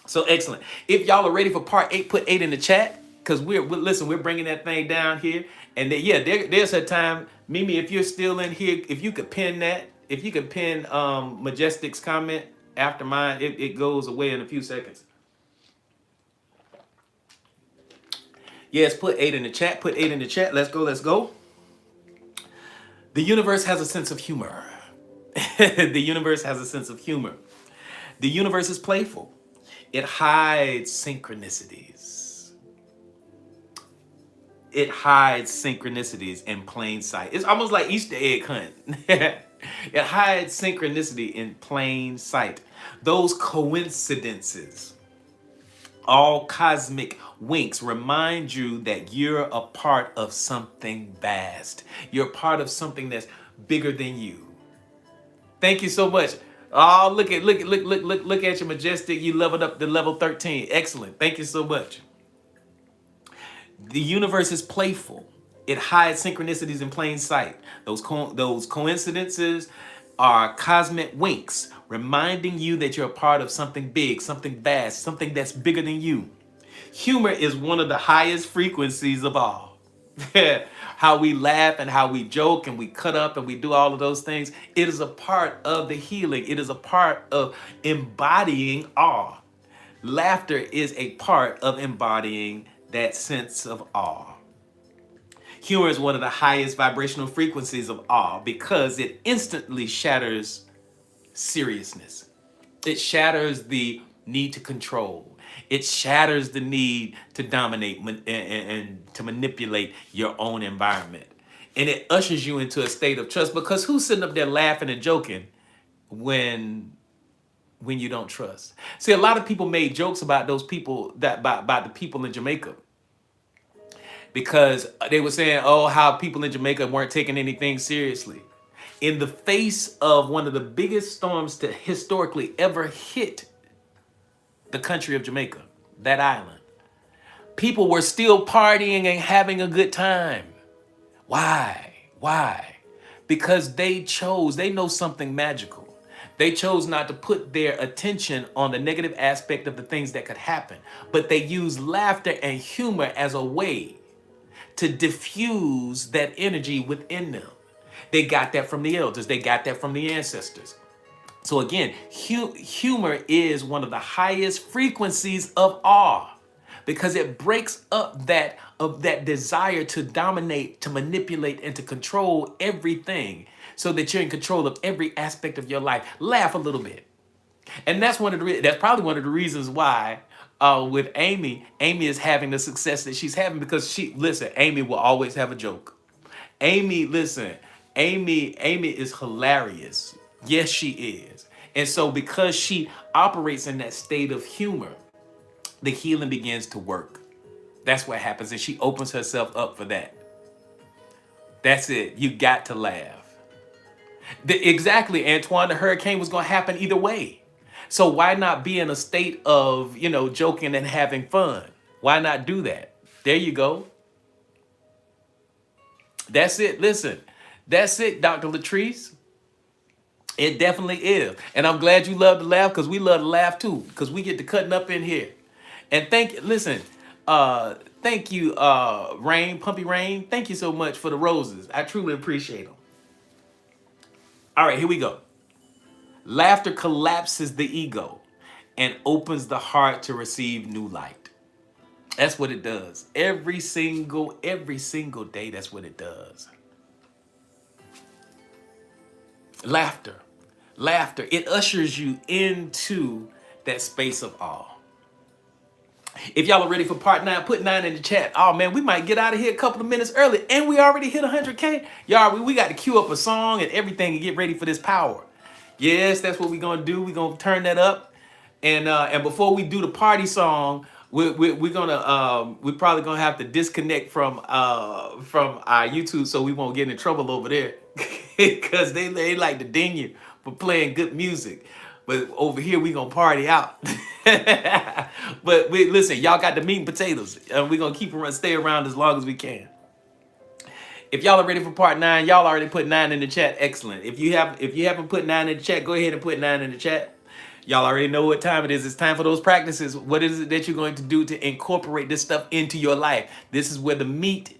So excellent. If y'all are ready for part 8, put 8 in the chat, because we're bringing that thing down here. And then, yeah, there's her time. Mimi, if you're still in here, if you could pin that, if you could pin Majestic's comment after mine, it goes away in a few seconds. Yes, put 8 in the chat. Put 8 in the chat. Let's go. Let's go. The universe has a sense of humor. The universe has a sense of humor. The universe is playful. It hides synchronicities. It hides synchronicities in plain sight. It's almost like Easter egg hunt. It hides synchronicity in plain sight. Those coincidences, all cosmic winks, remind you that you're a part of something vast. You're part of something that's bigger than you. Thank you so much. Oh, look at your Majestic. You leveled up to level 13. Excellent. Thank you so much. The universe is playful. It hides synchronicities in plain sight. Those coincidences are cosmic winks, reminding you that you're a part of something big, something vast, something that's bigger than you. Humor is one of the highest frequencies of all. How we laugh and how we joke and we cut up and we do all of those things. It is a part of the healing. It is a part of embodying awe. Laughter is a part of embodying that sense of awe. Humor is one of the highest vibrational frequencies of awe because it instantly shatters seriousness. It shatters the need to control. It shatters the need to dominate and to manipulate your own environment. And it ushers you into a state of trust, because who's sitting up there laughing and joking when you don't trust? See, a lot of people made jokes about those people, that about the people in Jamaica, because they were saying, oh, how people in Jamaica weren't taking anything seriously. In the face of one of the biggest storms to historically ever hit the country of Jamaica, that island, people were still partying and having a good time. Why? Why? Because they know something magical. They chose not to put their attention on the negative aspect of the things that could happen, but they used laughter and humor as a way to diffuse that energy within them. They got that from the elders. They got that from the ancestors. So again, humor is one of the highest frequencies of awe, because it breaks up that desire to dominate, to manipulate, and to control everything, so that you're in control of every aspect of your life. Laugh a little bit. And that's probably one of the reasons why with Amy is having the success that she's having, because Amy will always have a joke. Amy is hilarious. Yes, she is. And so because she operates in that state of humor, the healing begins to work. That's what happens. And she opens herself up for that. That's it. You got to laugh. Exactly, Antoine. The hurricane was going to happen either way. So why not be in a state of, joking and having fun? Why not do that? There you go. That's it. Listen, that's it, Dr. Latrice. It definitely is. And I'm glad you love to laugh, because we love to laugh too, because we get to cutting up in here. And thank you, Rain, Pumpy Rain. Thank you so much for the roses. I truly appreciate them. All right, here we go. Laughter collapses the ego and opens the heart to receive new light. That's what it does. Every single day, that's what it does. Laughter. It ushers you into that space of awe. If y'all are ready for part 9, put 9 in the chat. Oh man, we might get out of here a couple of minutes early, and we already hit 100K. Y'all, we got to queue up a song and everything and get ready for this power. Yes, that's what we're gonna do. We're gonna turn that up, and before we do the party song, we're probably gonna have to disconnect from our YouTube, so we won't get in trouble over there, because they like to ding you for playing good music. But over here, we gonna party out. But listen, y'all got the meat and potatoes, and we're gonna stay around as long as we can. If y'all are ready for part 9, y'all already put 9 in the chat. Excellent. If you haven't put 9 in the chat, go ahead and put 9 in the chat. Y'all already know what time it is. It's time for those practices. What is it that you're going to do to incorporate this stuff into your life? This is where the meat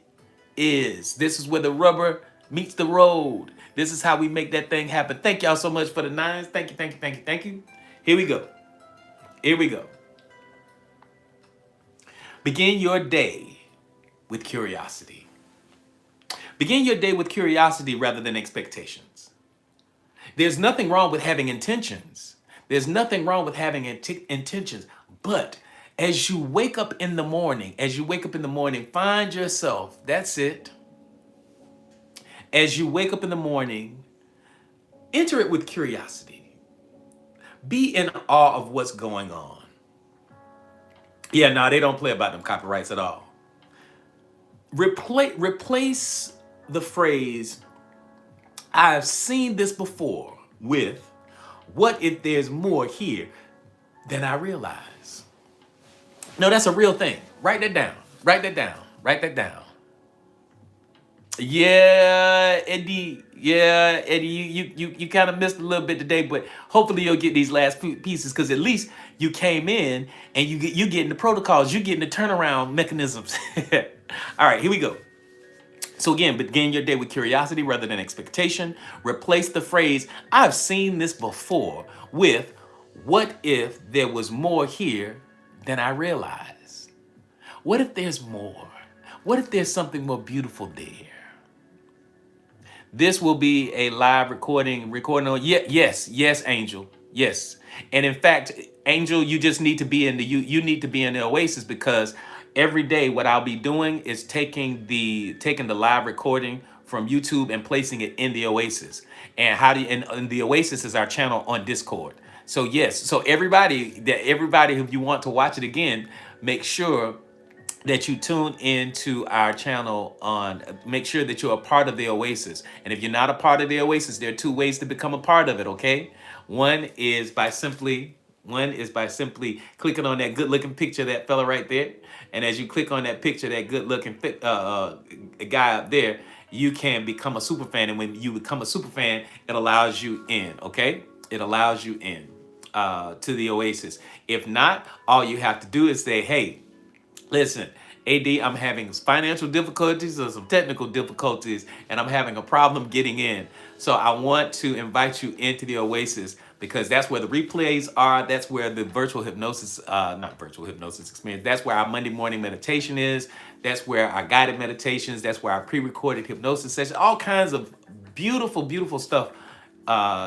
is. This is where the rubber meets the road. This is how we make that thing happen. Thank y'all so much for the 9s. Thank you. Here we go. Begin your day with curiosity. Begin your day with curiosity rather than expectations. There's nothing wrong with having intentions. But as you wake up in the morning, find yourself, that's it. As you wake up in the morning, enter it with curiosity. Be in awe of what's going on. Yeah, no, they don't play about them copyrights at all. Replace the phrase, I've seen this before, with, what if there's more here than I realize? No, that's a real thing. Write that down. Yeah, Eddie. You kind of missed a little bit today, but hopefully you'll get these last pieces, because at least you came in and you getting the protocols, you getting the turnaround mechanisms. All right, here we go. So again, begin your day with curiosity rather than expectation. Replace the phrase, I've seen this before, with, what if there was more here than I realize? What if there's more? What if there's something more beautiful there? This will be a live recording on, yes, Angel. Yes. And in fact, Angel, you just need to be in the you need to be in the Oasis, because every day what I'll be doing is taking the live recording from YouTube and placing it in the Oasis. And how do you, and the Oasis is our channel on Discord. So yes, so everybody if you want to watch it again, make sure that you tune into our channel on, make sure that you're a part of the Oasis. And if you're not a part of the Oasis, there are two ways to become a part of it, okay? One is by simply clicking on that good looking picture of that fella right there. And as you click on that picture, that good looking guy up there, you can become a super fan. And when you become a super fan, it allows you in, okay? It allows you in to the Oasis. If not, all you have to do is say, hey, listen, AD, I'm having financial difficulties or some technical difficulties, and I'm having a problem getting in. So I want to invite you into the Oasis, because that's where the replays are. That's where the virtual hypnosis, not virtual hypnosis experience. That's where our Monday morning meditation is. That's where our guided meditations. That's where our pre-recorded hypnosis session. All kinds of beautiful, beautiful stuff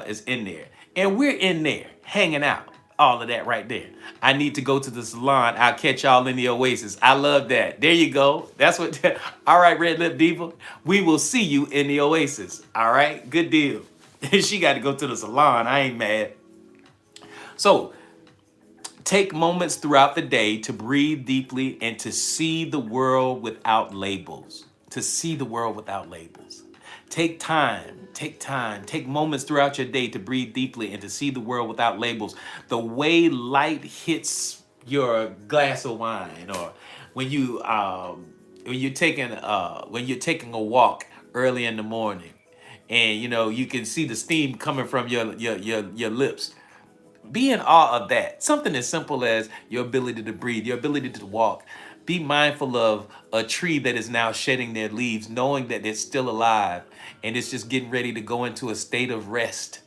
is in there. And we're in there hanging out. All of that right there. I need to go to the salon. I'll catch y'all in the Oasis. I love that. There you go. That's what. All right, Red Lip Diva. We will see you in the Oasis. All right. Good deal. She got to go to the salon. I ain't mad. So take moments throughout the day to breathe deeply and to see the world without labels. To see the world without labels. Take moments throughout your day to breathe deeply and to see the world without labels. The way light hits your glass of wine, or when when you're taking a walk early in the morning, and you can see the steam coming from your lips. Be in awe of that. Something as simple as your ability to breathe, your ability to walk. Be mindful of a tree that is now shedding their leaves, knowing that it's still alive and it's just getting ready to go into a state of rest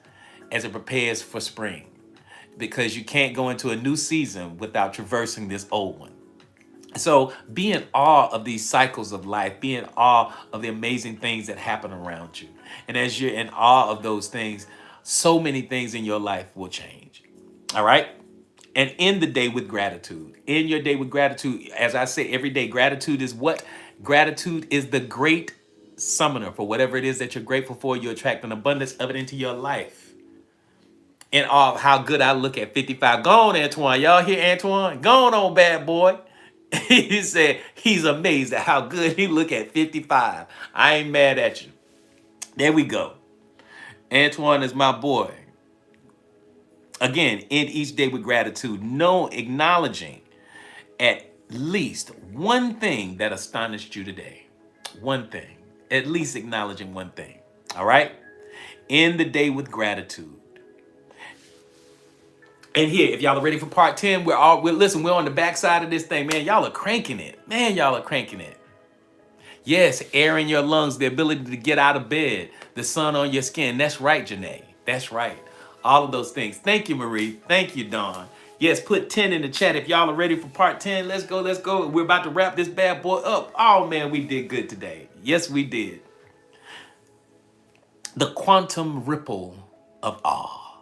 as it prepares for spring. Because you can't go into a new season without traversing this old one. So be in awe of these cycles of life. Be in awe of the amazing things that happen around you. And as you're in awe of those things, so many things in your life will change. All right? And end the day with gratitude. End your day with gratitude. As I say every day, gratitude is what? Gratitude is the great summoner for whatever it is that you're grateful for. You attract an abundance of it into your life. In awe of how good I look at 55. Go on, Antoine. Y'all hear Antoine? Go on, bad boy. He said he's amazed at how good he look at 55. I ain't mad at you. There we go. Antoine is my boy. Again, end each day with gratitude. No, acknowledging at least one thing that astonished you today. One thing. At least acknowledging one thing. All right? End the day with gratitude. And here, if y'all are ready for part 10, we're on the backside of this thing. Man, y'all are cranking it. Man, y'all are cranking it. Yes, air in your lungs, the ability to get out of bed, the sun on your skin. That's right, Janae. That's right. All of those things. Thank you, Marie. Thank you, Dawn. Yes, put 10 in the chat if y'all are ready for part 10. Let's go, let's go. We're about to wrap this bad boy up. Oh, man, we did good today. Yes, we did. The quantum ripple of awe.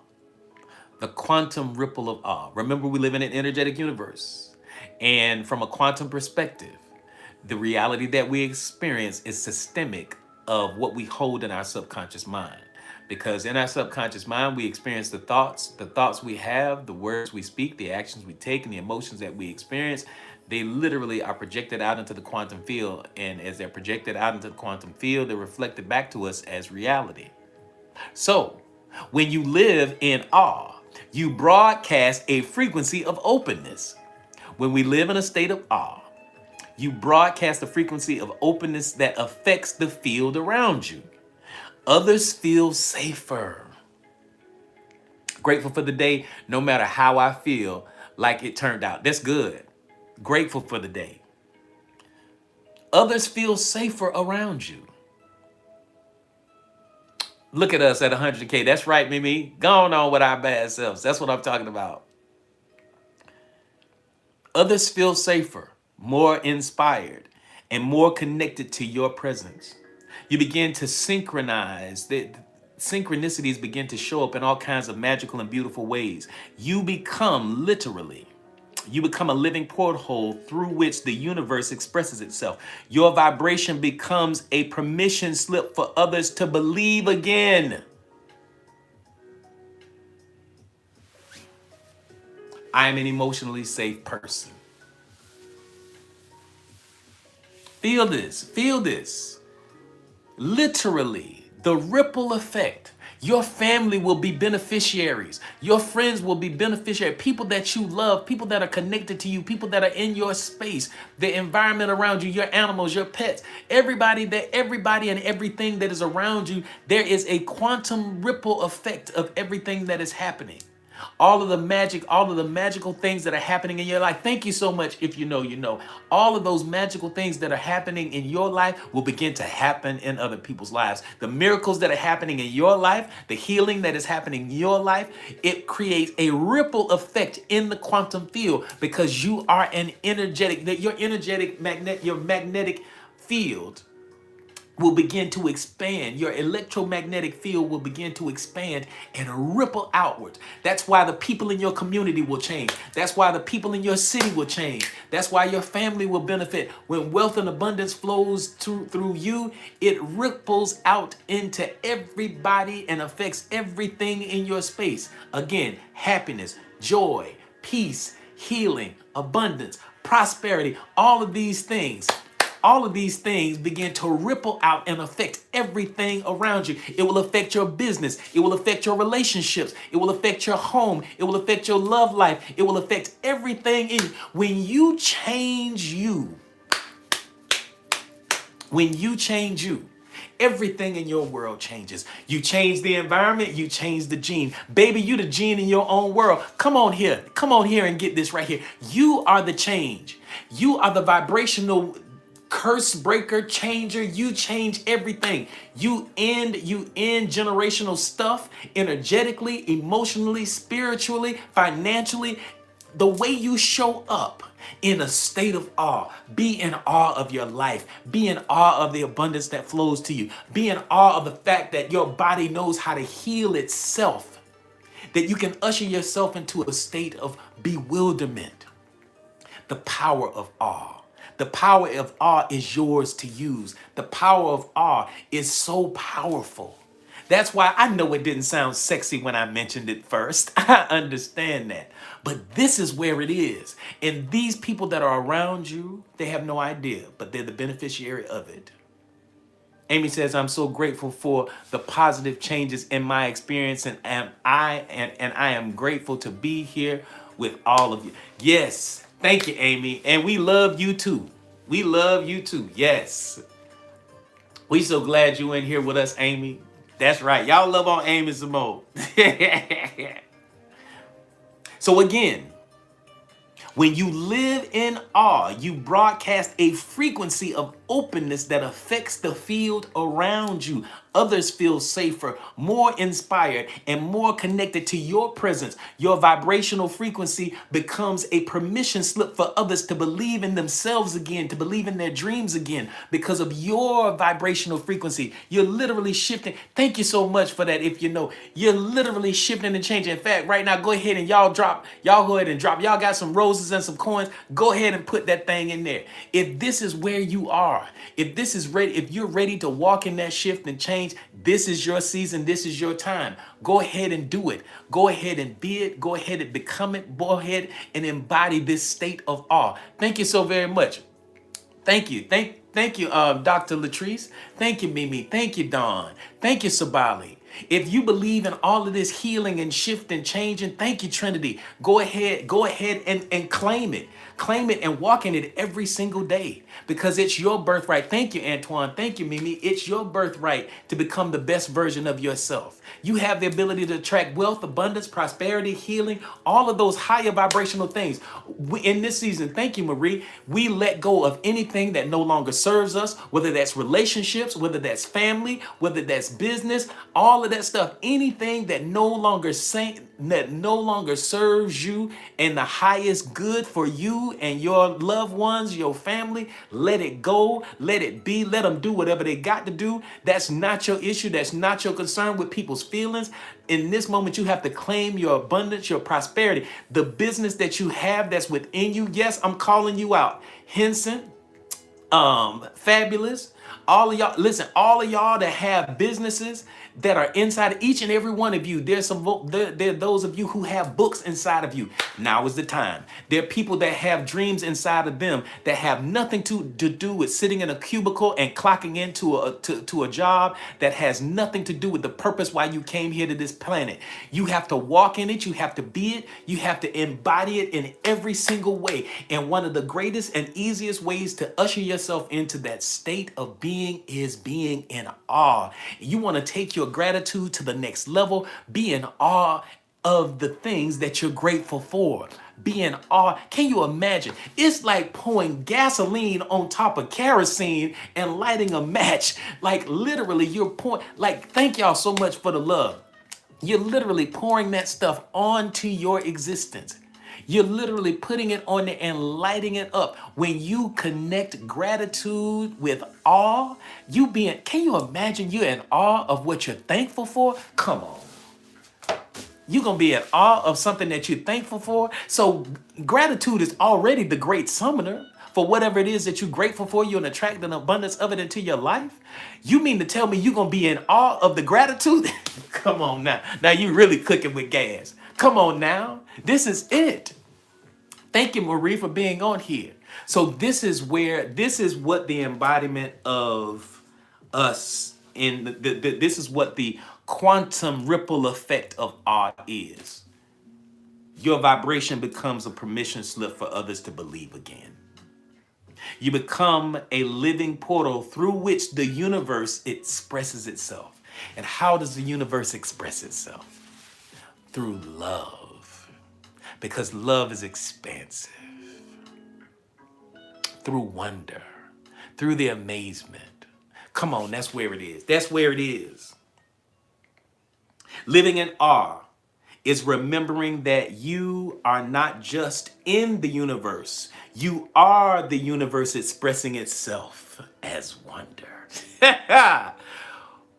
The quantum ripple of awe. Remember, we live in an energetic universe. And from a quantum perspective, the reality that we experience is systemic of what we hold in our subconscious mind. Because in our subconscious mind, we experience the thoughts we have, the words we speak, the actions we take, and the emotions that we experience. They literally are projected out into the quantum field. And as they're projected out into the quantum field, they're reflected back to us as reality. So when you live in awe, you broadcast a frequency of openness. When we live in a state of awe, you broadcast a frequency of openness that affects the field around you. Others feel safer. Grateful for the day, no matter how I feel like it turned out. That's good. Grateful for the day. Others feel safer around you. Look at us at 100K. That's right, Mimi. Going on with our bad selves. That's what I'm talking about. Others feel safer, more inspired, and more connected to your presence. You begin to synchronize synchronicities begin to show up in all kinds of magical and beautiful ways. You become literally, you become a living porthole through which the universe expresses itself. Your vibration becomes a permission slip for others to believe again. I am an emotionally safe person. Feel this, feel this. Literally, the ripple effect. Your family will be beneficiaries. Your friends will be beneficiaries. People that you love, people that are connected to you, people that are in your space, the environment around you, your animals, your pets, everybody and everything that is around you, there is a quantum ripple effect of everything that is happening. All of the magic, all of the magical things that are happening in your life. Thank you so much. If you know, you know. All of those magical things that are happening in your life will begin to happen in other people's lives. The miracles that are happening in your life, the healing that is happening in your life, it creates a ripple effect in the quantum field because you are an energetic, your magnetic field will begin to expand. Your electromagnetic field will begin to expand and ripple outwards. That's why the people in your community will change. That's why the people in your city will change. That's why your family will benefit. When wealth and abundance flows through you, it ripples out into everybody and affects everything in your space. Again, happiness, joy, peace, healing, abundance, prosperity, all of these things begin to ripple out and affect everything around you. It will affect your business. It will affect your relationships. It will affect your home. It will affect your love life. It will affect everything in you. When you change you, everything in your world changes. You change the environment, you change the gene. Baby, you the gene in your own world. Come on here and get this right here. You are the change. You are the vibrational curse breaker, changer. You change everything. You end generational stuff energetically, emotionally, spiritually, financially. The way you show up in a state of awe. Be in awe of your life. Be in awe of the abundance that flows to you. Be in awe of the fact that your body knows how to heal itself. That you can usher yourself into a state of bewilderment. The power of awe. The power of awe is yours to use. The power of awe is so powerful. That's why I know it didn't sound sexy when I mentioned it first. I understand that. But this is where it is. And these people that are around you, they have no idea, but they're the beneficiary of it. Amy says, I'm so grateful for the positive changes in my experience, and I am grateful to be here with all of you. Yes. Thank you, Amy. And we love you too. We love you too. Yes. We so glad you in here with us, Amy. That's right. Y'all love on Amy some more. So again, when you live in awe, you broadcast a frequency of openness that affects the field around you. Others feel safer, more inspired, and more connected to your presence. Your vibrational frequency becomes a permission slip for others to believe in themselves again, to believe in their dreams again, because of your vibrational frequency. You're literally shifting. Thank you so much for that. If you know, you're literally shifting and changing. In fact, right now, go ahead and y'all go ahead and drop. Y'all got some roses and some coins. Go ahead and put that thing in there. If this is where you are, if this is ready, if you're ready to walk in that shift and change, this is your season. This is your time. Go ahead and do it. Go ahead and be it. Go ahead and become it. Go ahead and embody this state of awe. Thank you so very much. Thank you. Thank you, Dr. Latrice. Thank you, Mimi. Thank you, Dawn. Thank you, Sabali. If you believe in all of this healing and shift and changing, thank you, Trinity. Go ahead and claim it. Claim it and walk in it every single day because it's your birthright. Thank you, Antoine. Thank you, Mimi. It's your birthright to become the best version of yourself. You have the ability to attract wealth, abundance, prosperity, healing, all of those higher vibrational things. In this season, thank you, Marie, we let go of anything that no longer serves us, whether that's relationships, whether that's family, whether that's business, all of that stuff, anything that no longer serves you and the highest good for you and your loved ones, your family, Let it go. Let it be. Let them do whatever they got to do. That's not your issue. That's not your concern with people's feelings. In this moment, you have to claim your abundance, your prosperity, the business that you have that's within you. Yes, I'm calling you out. Henson, Fabulous, all of y'all, listen, all of y'all that have businesses that are inside of each and every one of you. There's there are those of you who have books inside of you. Now is the time. There are people that have dreams inside of them that have nothing to do with sitting in a cubicle and clocking into to a job that has nothing to do with the purpose why you came here to this planet. You have to walk in it, you have to be it, you have to embody it in every single way. And one of the greatest and easiest ways to usher yourself into that state of being is being in awe. You want to take your gratitude to the next level, be in awe of the things that you're grateful for. Be in awe. Can you imagine? It's like pouring gasoline on top of kerosene and lighting a match. Like literally, you're pouring, like, thank y'all so much for the love. You're literally pouring that stuff onto your existence. You're literally putting it on there and lighting it up. When you connect gratitude with awe, can you imagine you're in awe of what you're thankful for? Come on. You're going to be in awe of something that you're thankful for. So gratitude is already the great summoner for whatever it is that you're grateful for. You're going to attract an abundance of it into your life. You mean to tell me you're going to be in awe of the gratitude? Come on now. Now you really cooking with gas. Come on now. This is it. Thank you, Marie, for being on here. So this is what the embodiment of us this is what the quantum ripple effect of art is. Your vibration becomes a permission slip for others to believe again. You become a living portal through which the universe expresses itself. And how does the universe express itself? Through love. Because love is expansive. Through wonder. Through the amazement. Come on, that's where it is. That's where it is. Living in awe is remembering that you are not just in the universe. You are the universe expressing itself as wonder.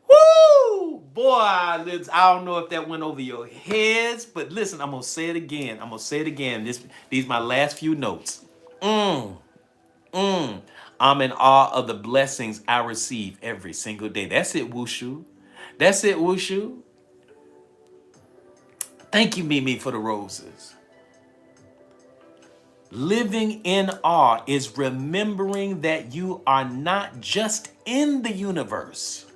Woo! Boy, I don't know if that went over your heads, but listen, I'm going to say it again. These are my last few notes. I'm in awe of the blessings I receive every single day. That's it, Wushu. That's it, Wushu. Thank you, Mimi, for the roses. Living in awe is remembering that you are not just in the universe,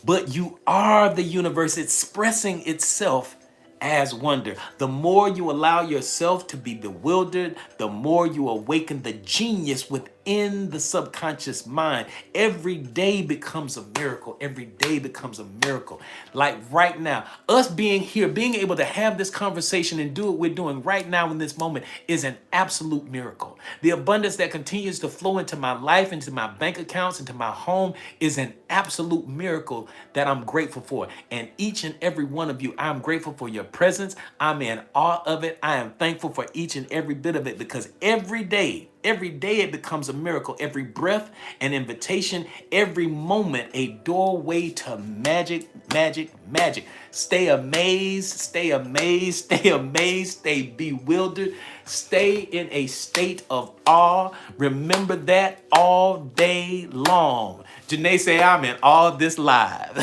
but you are the universe expressing itself as wonder. The more you allow yourself to be bewildered, the more you awaken the genius within the subconscious mind. Every day becomes a miracle. Every day becomes a miracle. Like right now, us being here, being able to have this conversation and do what we're doing right now in this moment is an absolute miracle. The abundance that continues to flow into my life, into my bank accounts, into my home is an absolute miracle that I'm grateful for. And each and every one of you, I'm grateful for your presence. I'm in awe of it. I am thankful for each and every bit of it, because every day it becomes a miracle. Every breath an invitation, every moment a doorway to magic, magic, magic. Stay amazed, stay amazed, stay amazed, stay bewildered, stay in a state of awe. Remember that all day long. Janae say, I'm in awe of this live.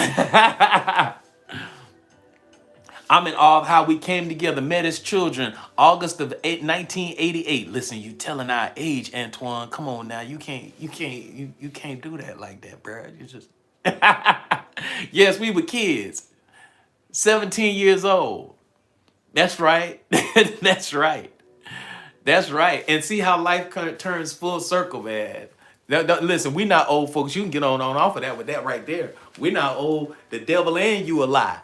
I'm in awe of how we came together, met as children, August of 1988. Listen, you telling our age, Antoine. Come on now, you can't do that like that, bro. You just yes, we were kids, 17 years old. That's right. That's right. That's right. And see how life turns full circle, man. Listen, we not old folks. You can get on off of that with that right there. We're not old. The devil and you a lie.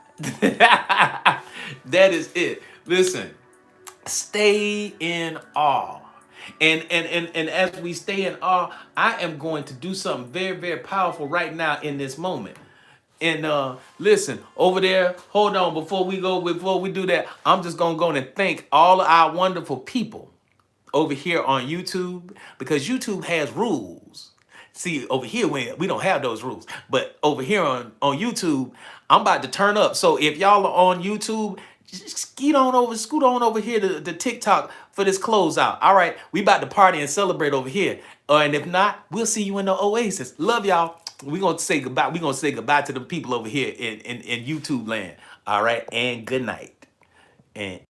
That is it. Listen, stay in awe. And as we stay in awe, I am going to do something very, very powerful right now in this moment. And listen, over there, hold on, before we do that, I'm just gonna go and thank all of our wonderful people. over here on YouTube because YouTube has rules. See, over here we don't have those rules, but over here on YouTube, I'm about to turn up. So if y'all are on YouTube, just scoot on over here to TikTok for this closeout. All right, we about to party and celebrate over here. And if not, we'll see you in the Oasis. Love y'all. We're gonna say goodbye. We're gonna say goodbye to the people over here in YouTube land. All right, and good night. And